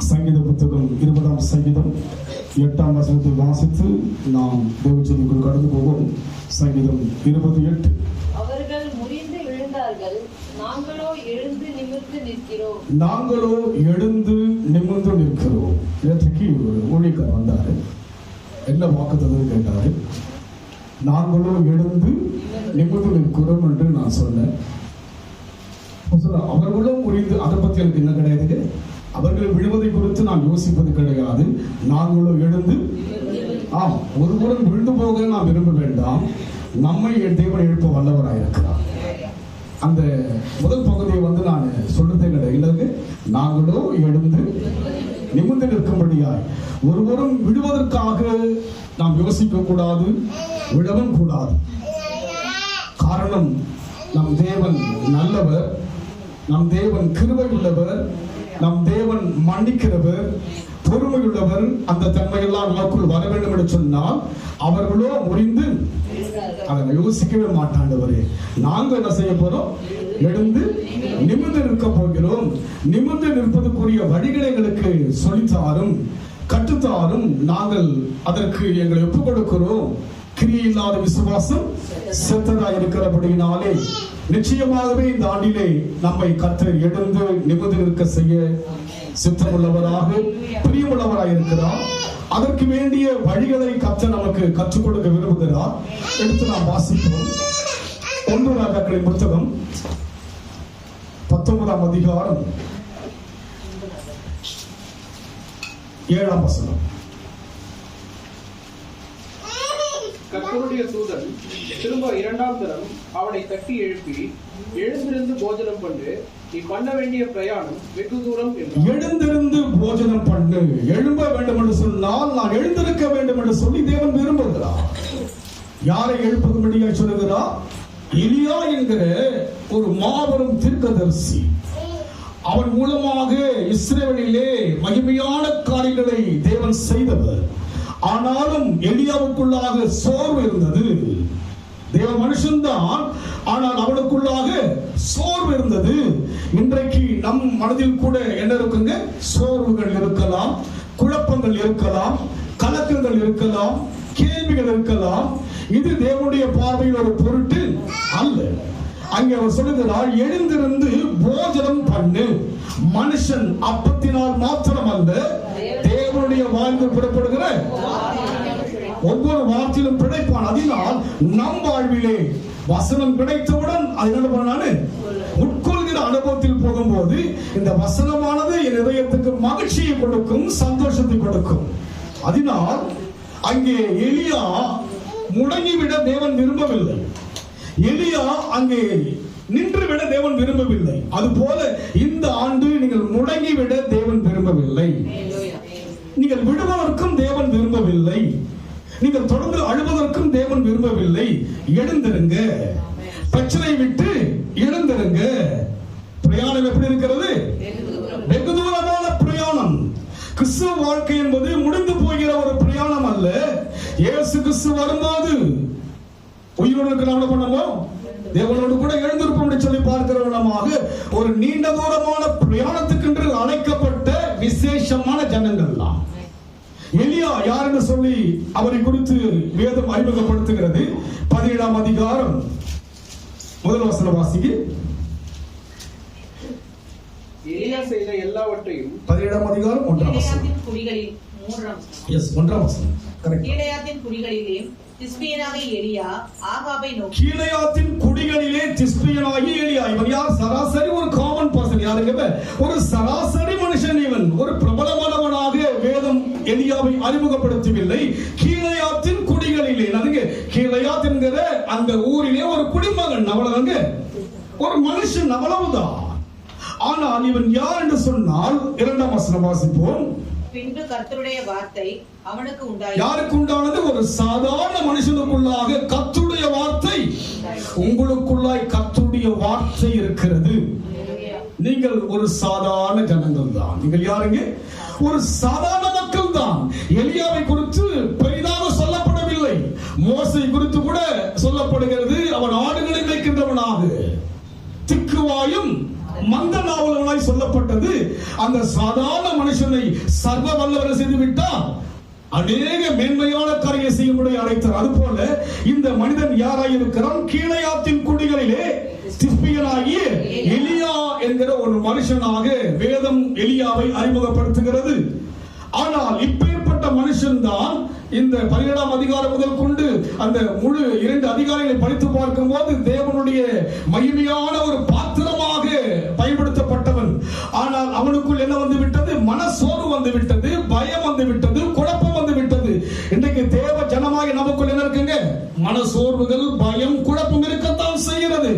சங்கீத புத்தகம் 20ஆம் சங்கீதம் 8ஆம் வசனத்தை வாசித்து நாம் தேவச்செய்திக்குள் கடந்து போவோம். சங்கீதம் 28. அவர்கள் முறிந்து விழுந்தார்கள், நாங்களோ எழுந்து நிமிர்ந்து நிற்கிறோம். நாங்களோ எழுந்து நிமிர்ந்து நிற்கிறோம். நேற்றைக்கு ஒரு ஊழியக்காரர் வந்தாரு, என்ன வாக்குத்தத்தம் கேட்டாரு. நாங்களோ எழுந்து நிமிர்ந்து நிற்கிறோம் என்று நான் சொன்னேன். அவர்களும் முறிந்து, அதை பத்தி எனக்கு என்ன கிடையாது, அவர்கள் விழுவதை குறித்து நான் யோசிப்பது கிடையாது. நாங்களும் எழுந்து, ஒருபுறம் விழுந்து போக நாம் விரும்ப வேண்டாம். நம்மை தேவன் எழுப்ப வல்லவராயிருக்கிறார். அந்த முதல் பகுதியை நான் சொல்றதே கிடையாது. நாங்களோ எழுந்து நிமிர்ந்து நிற்கும்படியாய், ஒருவரும் விடுவதற்காக நாம் யோசிக்க கூடாது, விடவும் கூடாது. காரணம், நம் தேவன் நல்லவர், நம் தேவன் கிருபை உள்ளவர், நம் தேவன் மன்னிக்கிறவர், பொறுமையுள்ளவர். அந்த தன்மையெல்லாம் நமக்குள் வர வேண்டும் என்று சொன்னால் அவர்களோ முறிந்து அதை யோசிக்கவே மாட்டாண்டவரே. நாங்க என்ன செய்ய போறோம்? எழுந்து நிமிர்ந்து நிற்க போகிறோம். நிமிர்ந்து நிற்பதற்குரிய வழிகளை எங்களுக்கு சொல்லித்தாரும், கற்றுத்தாரும். நாங்கள் அதற்கு எங்களை ஒப்புக் கொடுக்கிறோம். கிரியை இல்லாத விசுவாசம் செத்ததாய் இருக்கிறபடியினாலே நிச்சயமாகவே இந்த ஆண்டிலே நம்மை கர்த்தர் எழுந்து நிமிர்ந்து நிற்க செய்ய சித்தமுள்ளவராக, பிரியமுள்ளவராக இருக்கிறார். அதற்கு வேண்டிய வழிகளை கர்த்தர் நமக்கு கற்றுக் கொடுக்க விரும்புகிறார். எடுத்து நாம் வாசிப்போம். 1 ராஜாக்களின் புத்தகம் 19ஆம் அதிகாரம் 7ஆம் வசனம். கர்த்தருடைய தூதன் திரும்ப 2ஆம் தரம் அவனை தட்டி எழுப்பி, எழுந்திருந்து போஜனம் பண்ணு, நீ பண்ண வேண்டிய பிரயாணம் வெகு தூரம் என்றார். எழுந்திருந்து போஜனம் பண்ணு. எழும்ப வேண்டும் என்று சொன்னால் நான் எழுந்திருக்க வேண்டும் என்று சொல்லி தேவன் விரும்புகிறார். யாரை எழுப்பும்படியா சொல்லுகிறார்? எலியா என்கிற ஒரு மாபெரும் தீர்க்கதரிசி. அவன் மூலமாக இஸ்ரவேலிலே மகிமையான காரியங்களை தேவன் செய்தவர். ஆனாலும் எலியாவுக்குள்ளாக சோர்வு இருந்தது. தேவ மனுஷன்தான், ஆனால் அவனுக்குள்ளாக சோர்வு இருந்தது. இன்றைக்கு நம் மனதில் கூட என்ன இருக்குங்க? சோர்வுகள் இருக்கலாம், குழப்பங்கள் இருக்கலாம், கலக்கங்கள் இருக்கலாம், கேள்விகள் இருக்கலாம். இது தேவனுடைய பார்வையில் ஒரு பொருட்டு அல்ல. அங்கே அவர் சொல்லுகிறார், எழுந்திருந்து போஜனம் பண்ணு. மனுஷன் அப்பத்தினால் மாத்திரம் அல்ல, தேவனுடைய வாழ்வில் புறப்படுகிற ஒவ்வொரு வார்த்தையிலும் பிழைப்பான். அதனால் நம் வாழ்விலே வசனம் கிடைத்தவுடன் அது என்ன பண்ணானு உட்கொள்கிற அனுபவத்தில் போகும்போது இந்த வசனமானது என் இதயத்துக்கு மகிழ்ச்சியை கொடுக்கும், சந்தோஷத்தை கொடுக்கும். அதனால் அங்கே எலியா முடங்கிவிட தேவன் விரும்பவில்லை. எலியா அங்கே நின்றுவிட தேவன் விரும்பவில்லை. அதுபோல இந்த ஆண்டு நீங்கள் முடங்கிவிட தேவன் விரும்பவில்லை. நீங்கள் விடுவதற்கும் தேவன் விரும்பவில்லை. நீங்கள் தொடர்ந்து அழுவதற்கும் தேவன் விரும்பவில்லை. எழுந்திருங்க, பிரச்சனை விட்டு எழுந்திருங்க. பிரயாணம் எப்படி இருக்கிறது? வெகு தூரமான பிரயாணம். கிறிஸ்துவ வாழ்க்கை என்பது முடிந்து போகிற ஒரு பிரயாணம் அல்ல. இயேசு கிறிஸ்து வரும்போது உயிரோடு இருக்கிற பண்ணமோ தேவனோடு கூட எழுந்திருப்போம் என்று சொல்லி பார்க்கிறவனமாக ஒரு நீண்ட தூரமான பிரயாணத்துக்கென்று அழைக்கப்பட்ட விசேஷமான ஜனங்கள் தான். எலியா யார் என்று சொல்லி அவரை குறித்து வேதம் அறிமுகப்படுத்துகிறது. 17ஆம் அதிகாரம் 1 வசனம் வாசிங்க. எலியா செய்த எல்லாவற்றையும் 17ஆம் அதிகாரம் 1ஆம் வசனம். குடிகளில் 3ஆம் வசனம். கரெக்ட். கீலேயாத்தின் குடிகளிலே திஸ்பியனாகிய எலியா ஆகாபை நோக்கி. கீலேயாத்தின் குடிகளிலே திஸ்பியனாகிய எலியா. இவன் யார்? சராசரி ஒரு காமன் பர்சன். யாருங்க? ஒரு சராசரி மனுஷன். இவன் ஒரு பிரபலமானவனாக வேதம் எலியாவை அறிமுகப்படுத்தவில்லை. கீலேயாத்தின் குடிகளிலே, அதுங்க கீலேயாத் என்கிற அந்த ஊரிலே ஒரு குடிமகன், அவ்வளவுதாங்க, ஒரு மனுஷன், அவ்வளவுதான். ஆனால் இவன் யார் என்று சொன்னால் 2ஆம் வசனம் வாசிப்போம். பின்பு கர்த்தருடைய வார்த்தை அவனுக்கு உண்டாயிற்று. யாருக்கு உண்டானது? ஒரு சாதாரண மனுஷனுக்குள்ளாக கர்த்தருடைய வார்த்தை. உங்களுக்குள்ளாய் கர்த்தருடைய வார்த்தை இருக்கிறது. நீங்கள் ஒரு சாதாரண ஜனங்கள் தான். நீங்கள் யாருங்க? ஒரு சாதாரண மக்கள் தான். எலியாவை குறித்து பெரிதாக சொல்லப்படவில்லை. மோசை குறித்து கூட சொல்லப்படுகிறது, அவன் ஆடுகளை மேய்க்கின்றவனாக திக்குவாயும் மந்த நாவலனாய் சொல்லப்பட்டது. அந்த சாதாரண மனுஷனை சர்வ வல்லவர் செய்து விட்டார், அநேக மேன்மையான காரியம் செய்யும்படி அழைத்தார். அதுபோல இந்த மனிதன் யாராய் இருக்கிறான்? கீழையாத்தின் குடிகளிலே திஸ்பியனாகிய எலியா என்கிற ஒரு மனுஷனாக வேதம் எலியாவை அறிமுகப்படுத்துகிறது. ஆனால் இப்பேற்பட்ட மனுஷன் தான் இந்த 17ஆம் அதிகாரம் முதல் கொண்டு அந்த முழு 2 அதிகாரங்களை படித்து பார்க்கும் போது தேவனுடைய மகிமையான ஒரு பாத்திரமாக பயன்படுத்தப்பட்டவன். ஆனால் அவனுக்குள் என்ன வந்து விட்டது? மனசோர்வு வந்து விட்டது, பயம் வந்து விட்டது, குழப்பம் வந்து விட்டது. இன்றைக்கு தேவ ஜனமாக நமக்குள் என்ன இருக்குங்க? மனசோர்வுகள், பயம், குழப்பம் இருக்கத்தான் செய்கிறது.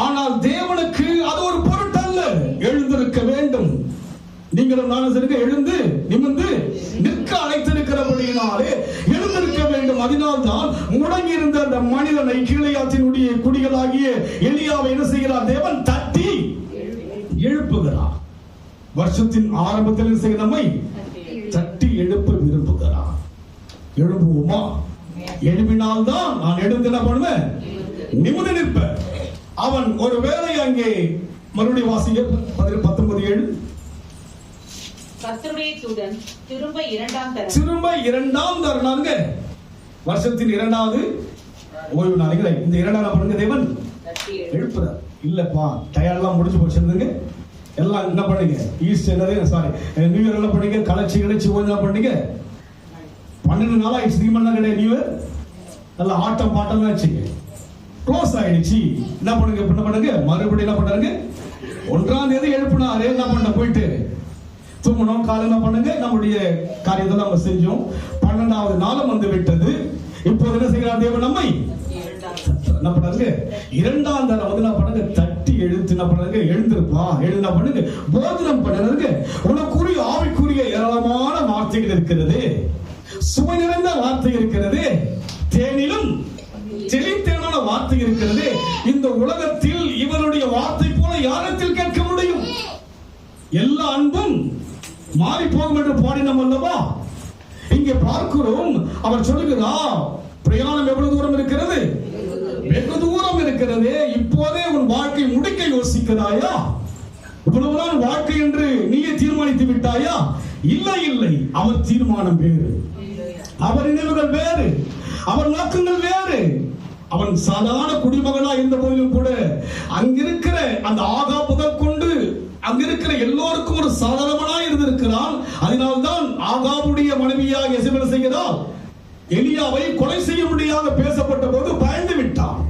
ஆனால் தேவனுக்கு அது ஒரு பொருட்டல்ல. எழுந்திருக்க வேண்டும். நீங்களும் நானும் சரிங்க எழுந்து நிமிர்ந்து நிற்க அழைத்திருக்கிறபடியினாலே எழுந்திருக்க வேண்டும். அதனால்தான் முடங்கி இருந்த அந்த மனிதனை கீழையாத்தினுடைய குடிகளாகிய எலியாவை என்ன செய்கிறார்? தேவன் தட்டி எழுப்புகிறார். வருஷத்தின் ஆரம்பத்தில் செய்ய நம்மை தட்டி எழுப்ப விரும்புகிறார். எழுப்புவோமா? எழுப்பினால்தான் நான் எழுந்து என்ன பண்ணுவேன்? நிமிர்ந்து நிற்பேன். அவன் ஒருவேளை அங்கே மறுபடியும் வாசிங்க 19:7. கர்த்தருடைய தூதன் திரும்ப இரண்டாம் தருணாங்க வருஷத்தின் 2வது ஓய்வு நாளைக்கு இந்த 2ஆம் பண்ணுங்க தேவன் எழுப்புறார். இல்லப்பா டயர்லாம் முடிஞ்சு போச்சுங்க, எல்லாம் என்ன பண்ணுங்க? ஈஸ்ட் என்னது சாரி நியூ இயர் என்ன பண்ணுங்க? கலச்சி ஓய்வு பண்ணுங்க. 12 நாளா ஸ்ரீமன்னா கிடையாது. நியூ இயர் எல்லாம் ஆட்டம் பாட்டம் வச்சுங்க, க்ளோஸ் ஆயிடுச்சு. என்ன பண்ணுங்க? மறுபடியும் என்ன பண்றாங்க? 1ஆம் தேதி எழுப்பினாரு. என்ன பண்ண போயிட்டு தூங்கணும், காலை என்ன பண்ணுங்க? நம்முடைய காரியத்தை நம்ம செஞ்சோம். 12ஆவது நாளும் வந்து விட்டது. இப்போது என்ன செய்கிறார் தேவன்? நம்மை என்ன பண்றாங்க? 2ஆம் தரம் வந்து என்ன பண்ணுங்க? தட்டி எழுத்து என்ன பண்ணுங்க? எழுந்திருப்பா, எழுந்து பண்ணுங்க, போதனம் பண்ணுங்க. உனக்குரிய ஆவிக்குரிய ஏராளமான வார்த்தைகள் இருக்கிறது, சுவை நிறைந்த வார்த்தை இருக்கிறது, தேனிலும் தெளித்தேனான வார்த்தை இருக்கிறது. இந்த உலகத்தில் இவருடைய வார்த்தை போல யாரத்தில் கேட்க முடியும்? எல்லா அன்பும் மாறி போகும் என்று பாடினோம் அல்லவா? இங்கே பார்க்கிறோம், அவர் சொல்லுகிறார் பிரயாணம் எவ்வளவு தூரம் இருக்கிறது? வெகு தூரம் இருக்கிறது. இப்போதே உன் வாழ்க்கை முடிக்க யோசிக்கிறாயா? இவ்வளவுதான் வாழ்க்கை என்று நீயே தீர்மானித்து விட்டாயா? இல்லை. அவர் தீர்மானம் வேறு, அவர் நினைவுகள் வேறு, அவர் நோக்கங்கள் வேறு. அவன் சாதாரண குடிமகனா இருந்த போதிலும் கூட அங்கிருக்கிற அந்த ஆகா முதல் கொண்டு அங்கிருக்கிற எல்லோருக்கும் ஒரு சாதாரணமா இருந்திருக்கிறான். அதனால்தான் ஆகாபுடைய மனைவியாக எசபேல் செய்கிறார். எலியாவை கொலை செய்ய முடியாத பேசப்பட்ட போது பயந்து விட்டான்.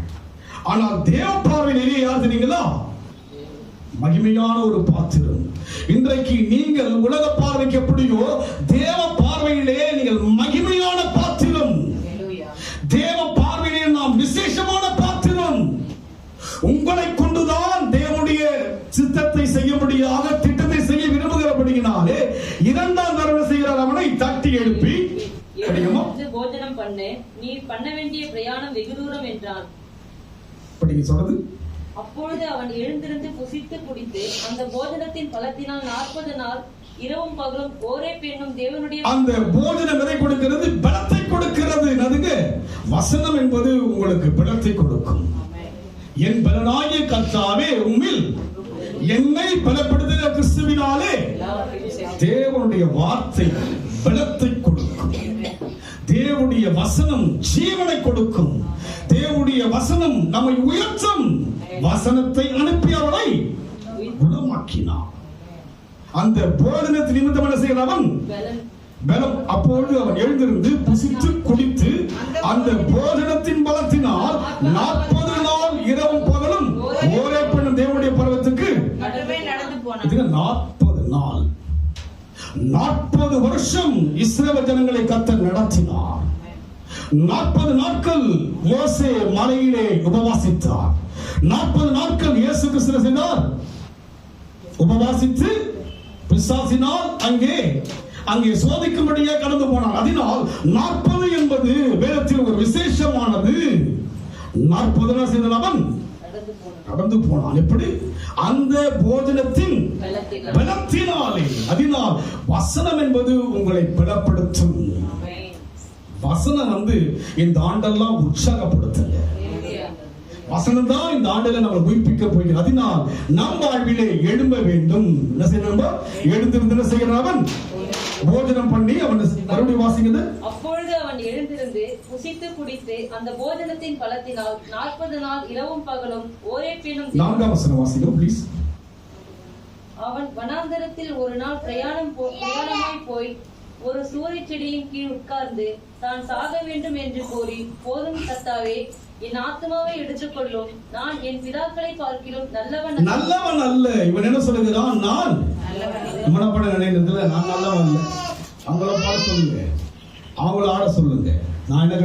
ஆனால் தேவ பார்வையில் எலியா யார் தெரியுங்களா? மகிமையான ஒரு பாத்திரம். இன்றைக்கு நீங்கள் உலக பார்வைக்கு எப்படியோ தேவ பார்வையிலே நீங்கள் மகிமையான பாத்திரம். தேவ பார்வையிலே நாம் விசேஷமான பாத்திரம். உங்களை கொண்டுதான் தேவனுடைய சித்தத்தை செய்ய முடியாத திட்டத்தை செய்ய விரும்புகிறபடியினாலே 2ஆம் தரம் செய்கிறார். அவனை தட்டி எழுப்பி போஜனம் பண்ணு, நீ பண்ண வேண்டிய பிரயாணம் வெகு தூரம் என்றான். சொல்றது. அப்பொழுது அவன் எழுந்திருந்து புசித்து குடித்து அந்த போஜனத்தின் பலத்தினால் 40 நாள் இரவும் பகலும் ஒரே பெண்ணும் தேவனுடைய அந்த போஜனம் எதை கொடுக்கிறது? பலத்தை கொடுக்கிறது. அதுங்க வசனம் என்பது உங்களுக்கு பலத்தை கொடுக்கும். என் பலனாகிய கர்த்தாவே உம்மில் என்னை பலப்படுத்துகிற கிறிஸ்துவினாலே தேவனுடைய வார்த்தை பலத்தை கொடுக்கும். தேவனுடைய வசனம் ஜீவனை கொடுக்கும். தேவனுடைய வசனம் நம்மை உயர்த்தும். வசனத்தை அனுப்பி அவனை குணமாக்கினான். அந்த போதனத்தின் நிமித்தம் என்ன செய்கிறவன்? பலம். அப்பொழுது அவன் எழுந்திருந்து புசித்து குடித்து அந்த போதனத்தின் பலத்தினால் 40 நாள் இரவும் பகலும் ஒரே பெண்ணும் தேவனுடைய பர்வத்துக்கு நடந்து போனான். 40 நாள் 40 வருஷம் இஸ்ரவேல் ஜனங்களை கர்த்தர் நடத்தினார். 40 நாட்கள் மோசே மலையிலே உபவாசித்தார். 40 நாட்கள் இயேசு கிறிஸ்து செய்தார், உபவாசித்து பிசாசினால் அங்கே சோதிக்கும்படியே கடந்து போனார். அதனால் 40 என்பது வேதத்தில் ஒரு விசேஷமானது. 40 செய்த அவன் கடந்து போனான். எப்படி? அந்த போஜனத்தின் பலத்தினாலே. அதனால் வசனம் என்பது உங்களை பலப்படுத்தும். வசனம் இந்த ஆண்டெல்லாம் உற்சாகப்படுத்துங்க. வசனம் தான் இந்த ஆண்டில நம்ம உயிர்ப்பிக்க போகிறோம். அதனால் நம் வாழ்விலே எழும்ப வேண்டும். என்ன செய்யணும்? எழுந்திருந்து என்ன செய்யணும்? அவன் போஜனம் பண்ணி அவன் மறுபடியும் வாசிக்குது. அப்பொழுது அவன் எழுந்திருந்து புசித்து குடித்து அந்த போஜனத்தின் பலத்தினால் 40 நாள் இரவும் பகலும் ஓரேப்பிலும் 4ஆம் வசனம் வாசிக்கும் ப்ளீஸ். அவன் வனாந்தரத்தில் ஒரு நாள் பிரயாணமாய் போய் ஒரு சூரை செடியின் கீழ் உட்கார்ந்து தான் சாக வேண்டும் என்று கூறி, போதும் கர்த்தாவே, என் ஆத்மாவை எடுத்துக்கொள்ளும், நான் என் பிதாக்களை பார்க்கிலும் நல்லவன் அல்ல. இவன் என்ன சொல்லுகிறான்? நான் மனப்பட நினைக்கிறதுல நான் நல்லவன் அல்ல. அவங்கள பாட சொல்லுங்க, அவங்கள ஆட சொல்லுங்க. நான் என்ன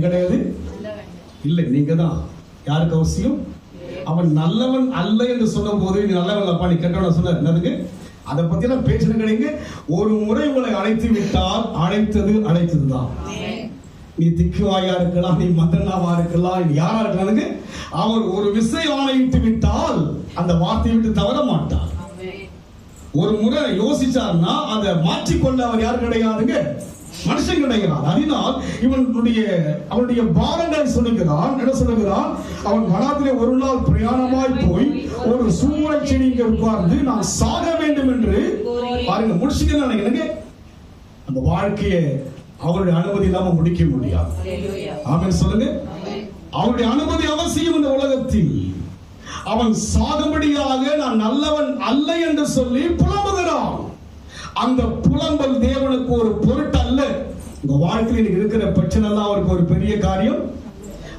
கிடையாது இல்லை, நீங்க தான். யாருக்கு அவசியம்? அவன் நல்லவன் அல்ல என்று சொல்லும் போது நீ நல்லவன் அப்பா, நீ கெட்டவன சொல்ல என்னதுக்கு? அதை பத்தி எல்லாம் பேசுறது கிடையாது. ஒரு முறை உங்களை அழைத்து விட்டால் அழைத்ததுதான். நீ திக்குவாயா இருக்கலாம், நீ மதனாவா இருக்கலாம், யாரா இருக்கலாம், அவர் ஒரு விஷயம் ஆணையிட்டு விட்டால் அந்த வார்த்தையை விட்டு தவற மாட்டார். ஒரு முறை யோசிச்சார்னா அதை மாற்றிக்கொள்ள அவர் யார் கிடையாதுங்க, மனுஷன் கிடையாது. அதனால் அவனுடைய பாரங்களை சொல்லுகிறான். என்ன சொல்லுகிறான்? அவன் வனாந்திலே ஒரு நாள் பிரயாணமாய் போய் ஒரு சூறை செடிக்கு உட்கார்ந்து நான் சாக வேண்டும் என்று பாருங்க முடிச்சுக்க. அந்த வாழ்க்கையை அவருடைய அனுமதி இல்லாம முடிக்க முடியாது. ஆமென் சொல்லுங்க. அவருடைய அனுமதி அவசியம் இந்த உலகத்தில். அவன் சாகும்படியாக நான் நல்லவன் அல்ல என்று சொல்லி புலம்புகிறான். அந்த புலம்பல் தேவனுக்கு ஒரு பொருட்டு அல்ல. உங்க வாழ்க்கையில் இருக்கிற பிரச்சனை எல்லாம் அவருக்கு ஒரு பெரிய காரியம்.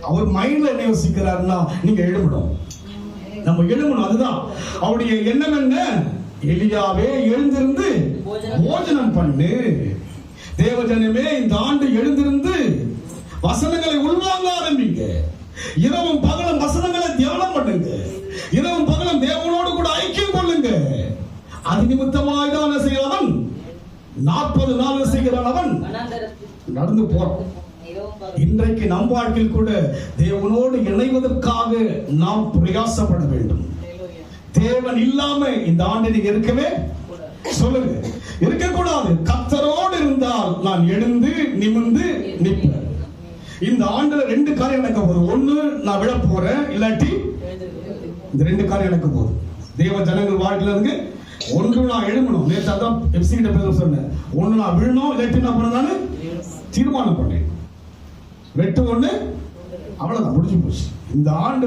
அவர் மைண்ட்ல என்ன யோசிக்கிறாருன்னா, நீங்க எழும்பணும், நம்ம எழும்பணும். அதுதான் அவருடைய எண்ணம். என்ன? எலியாவே எழுந்திருந்து போஜனம் பண்ணு. தேவஜனமே இந்த ஆண்டு எழுந்திருந்து வசனங்களை உள்வாங்க ஆரம்பிங்க. இரவும் பகலும் வசனங்களை தியானம் பண்ணுங்க. இரவும் பகலும் தேவனோடு கூட ஐக்கியம் கொள்ளுங்க. அது நிமித்தமாக தான் செய்கிறவன் 40 நாள் செய்கிறான். அவன் நடந்து போறான். இன்றைக்கு நம் வாழ்க்கையில் கூட தேவனோடு இணைவதற்காக நாம் பிரயாசப்பட வேண்டும். தேவன் இல்லாம இந்த ஆண்டு நீங்க இருக்கவே சொல்லுங்க, இருக்கக்கூடாது. கர்த்தரோடு இருந்தால் நான் எழுந்து நிமிர்ந்து நிற்பேன். இந்த ஆண்டுல 2 காரியம் நடக்க போகுது. ஒண்ணு, நான் விழ போறேன், இல்லாட்டி இந்த 2 காரியம் நடக்க போகுது. தேவ ஜனங்கள் வாழ்க்கையில இருக்கு. ஒன்று, நான் எழுமணும். நேற்று அதான் எப்சி கிட்ட பேச சொன்னேன். ஒண்ணு, நான் விழணும், இல்லாட்டி நான் பண்ண தீர்மானம் பண்ணேன். வெட்டு ஒண்ணு, அவ்வளவுதான், முடிஞ்சு போச்சு. இந்த ஆண்டு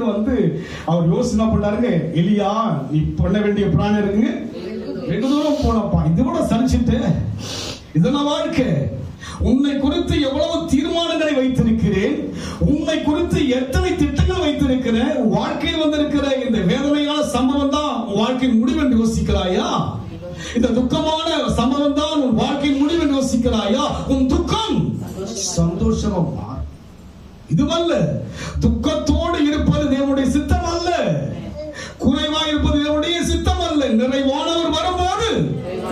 அவர் யோசனை பண்ணாருங்க, எலியா நீ பண்ண வேண்டிய பிராணம் இருக்குங்க, வெகு தூரம் போனப்பா, இது கூட சலிச்சுட்டு இதெல்லாம் வாழ்க்கை. உன்னை குறித்து எவ்வளவு தீர்மானங்களை வைத்திருக்கிறேன், உன்னை குறித்து எத்தனை திட்டங்கள் வைத்திருக்கிறேன். வாழ்க்கையில் வந்திருக்கிற இந்த வேதனையான சம்பவம் தான் உன் வாழ்க்கையின் முடிவு என்று யோசிக்கிறாயா? இந்த துக்கமான சம்பவம் தான் உன் வாழ்க்கையின் முடிவு என்று யோசிக்கிறாயா? உன் துக்கம் சந்தோஷமா இதுவல்ல. துக்கத்தோடு இருப்பது தேவனுடைய சித்தம் அல்ல. குறைவாக இருப்பது தேவனுடைய சித்தம் அல்ல. நிறைவானவர் வரும்போது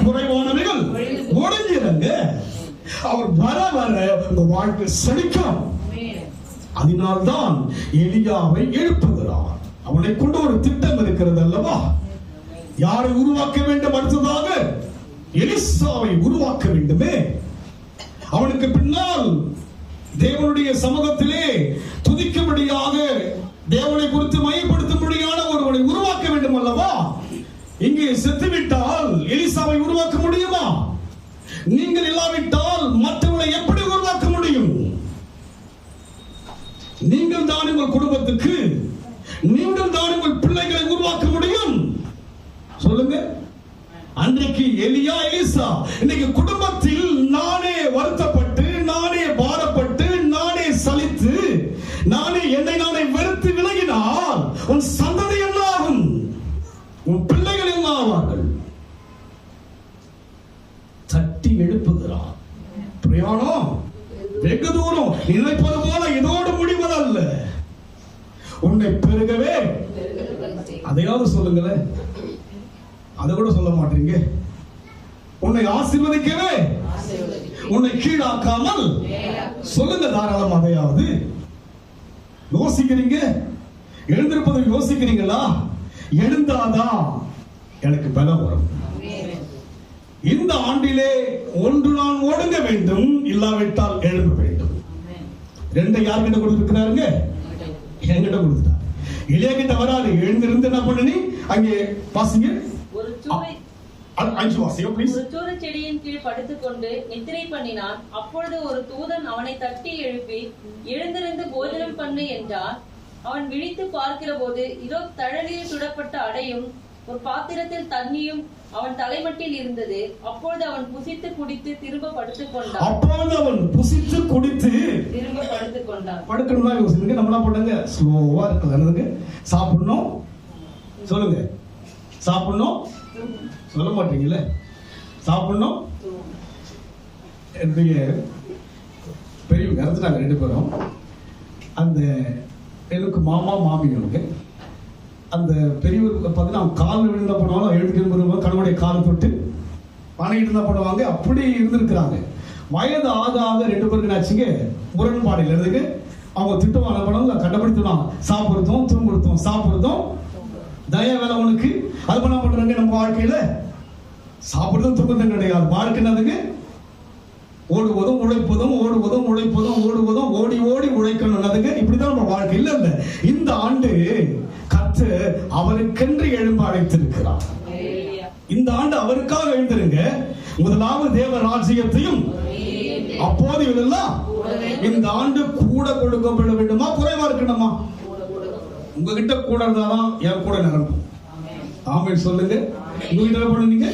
குறைவானவர்கள் ஒடுங்கிறாங்க. அவர் வர வர உங்க வாழ்க்கை செழிக்கும். அதனால்தான் எலியாவை எழுப்புகிறார். அவனை கொண்டு ஒரு திட்டம் இருக்கிறது அல்லவா? யாரை உருவாக்க வேண்டும்? அடுத்ததாக எலிசாவை உருவாக்க வேண்டுமே. அவனுக்கு பின்னால் தேவனுடைய சமூகத்திலே துதிக்கும்படியாக, தேவனை குறித்து மையப்படுத்தும்படியான ஒருவனை உருவாக்க வேண்டும் அல்லவா? இங்கே செத்துவிட்டால் எலிசாவை உருவாக்க முடியுமா? நீங்கள் இல்லாவிட்டால் மற்றவர்களை எப்படி உருவாக்க முடியும்? நீங்கள் தான் உங்கள் குடும்பத்துக்கு, நீங்கள் தான் உங்கள் பிள்ளைகளை உருவாக்க முடியும். சொல்லுங்க. அன்றைக்கு எலியா, எலிசா. இன்னைக்கு குடும்பத்தில் நானே வருத்தப்பட்டு, நானே பாரப்பட்டு, நானே சலித்து, நானே என்னை நானே வெறுத்து விலகினால் உன் சந்ததி என்ன ஆகும்? உன் பிள்ளைகள் என்ன ஆவார்கள்? தட்டி எழுப்புகிறார். பிரயாணம் வெகு தூரம். நினைப்பது போல இதோடு முடிவதல்ல. உன்னை பெருகவே, அதையாவது சொல்லுங்களேன். அதை கூட சொல்ல மாட்டீங்க. உன்னை ஆசீர்வதிக்கவே, உன்னை கீழாக்காமல் சொல்லுங்க தாராளம். அதையாவது யோசிக்கிறீங்க. எழுந்திருப்பதை யோசிக்கிறீங்களா? எழுந்தாதான் எனக்கு பலம் வரும். இந்த ஆண்டிலே ஒன்று நான் ஒடுங்க வேண்டும், இல்லாவிட்டால் எழும்ப வேண்டும். 2 யார்கிட்ட கொடுத்திருக்கிறாருங்க? என்கிட்ட கொடுத்துட்டார். எலியா கிட்ட வராது, எழுந்திருந்து என்ன பண்ணு நீ அங்கே வாசிங்க. ஒரு சூறை 5 வாசிங்க ப்ளீஸ். ஒரு சூரச் செடியின் கீழ் படுத்துக்கொண்டு நித்திரை பண்ணினான். அப்பொழுது ஒரு தூதன் அவனை தட்டி எழுப்பி எழுந்திருந்து போஜனம் பண்ணு என்றான். அவன் விழித்து பார்க்கிற போது இதோ தழலில் சுடப்பட்ட அடையும் ஒரு பாத்திரத்தில் தண்ணியும் அவன் தலைமட்டில் இருந்தது. அப்பொழுது அவன் புசித்து குடித்து திரும்ப படுத்துக் கொண்டான். அப்பொழுது அவன் புசித்து குடித்து திரும்ப படுத்துக் கொண்டான். படுக்கணும்னா யோசிங்க. நம்ம என்ன பண்ணுங்க, ஸ்லோவா இருக்குது. சாப்பிடணும் சொல்லுங்க, சாப்பிடணும் சொல்ல மாட்டீங்களே, சாப்பிடணும். என்னுடைய பெரியவங்க இறந்துட்டாங்க 2 பேரும். அந்த எனக்கு மாமா மாமிகளுக்கு அந்த பெரியவருக்கு பார்த்தீங்கன்னா அவங்க காலில் விழுந்தா பண்ணுவாங்க, எழுதுகிற கணவனுடைய காலை தொட்டு வணங்கிட்டு இருந்தா பண்ணுவாங்க. அப்படி இருந்திருக்கிறாங்க. வயது ஆக ஆக 2 பேருக்கு என்னாச்சுங்க, முரண்பாடு இல்லைக்கு. அவங்க திட்டுவாங்க பண்ணுவாங்க, கண்டுபிடித்துவாங்க. சாப்பிடுறதும் தூங்குறதும் சாப்பிடுறதும் தய வேலை உனக்கு. அது பண்ண பண்றாங்க நம்ம வாழ்க்கையில. சாப்பிடுறதும் தூங்குறதும் கிடையாது. வாழ்க்கை என்னதுங்க, ஓடுவதும் உழைப்பதும் ஓடுவதும் உழைப்பதும் ஓடுவதும் ஓடி ஓடி உழைக்கணும். அதுங்க இப்படிதான் நம்ம வாழ்க்கை. இல்ல இல்ல, இந்த ஆண்டு கர்த்தர் அவருக்கென்று எழும்ப அழைத்திருக்கிறார். இந்த ஆண்டு அவருக்காக எழுந்திருங்க. முதலாவது தேவ ராஜ்யத்தையும் அப்போது இதெல்லாம் இந்த ஆண்டு கூட கொடுக்கப்பட வேண்டுமா, குறைவா இருக்கணுமா? உங்ககிட்ட கூட இருந்தாதான் என் கூட நிரம்பும். ஆமென் சொல்லுங்க. உங்ககிட்ட பண்ணுங்க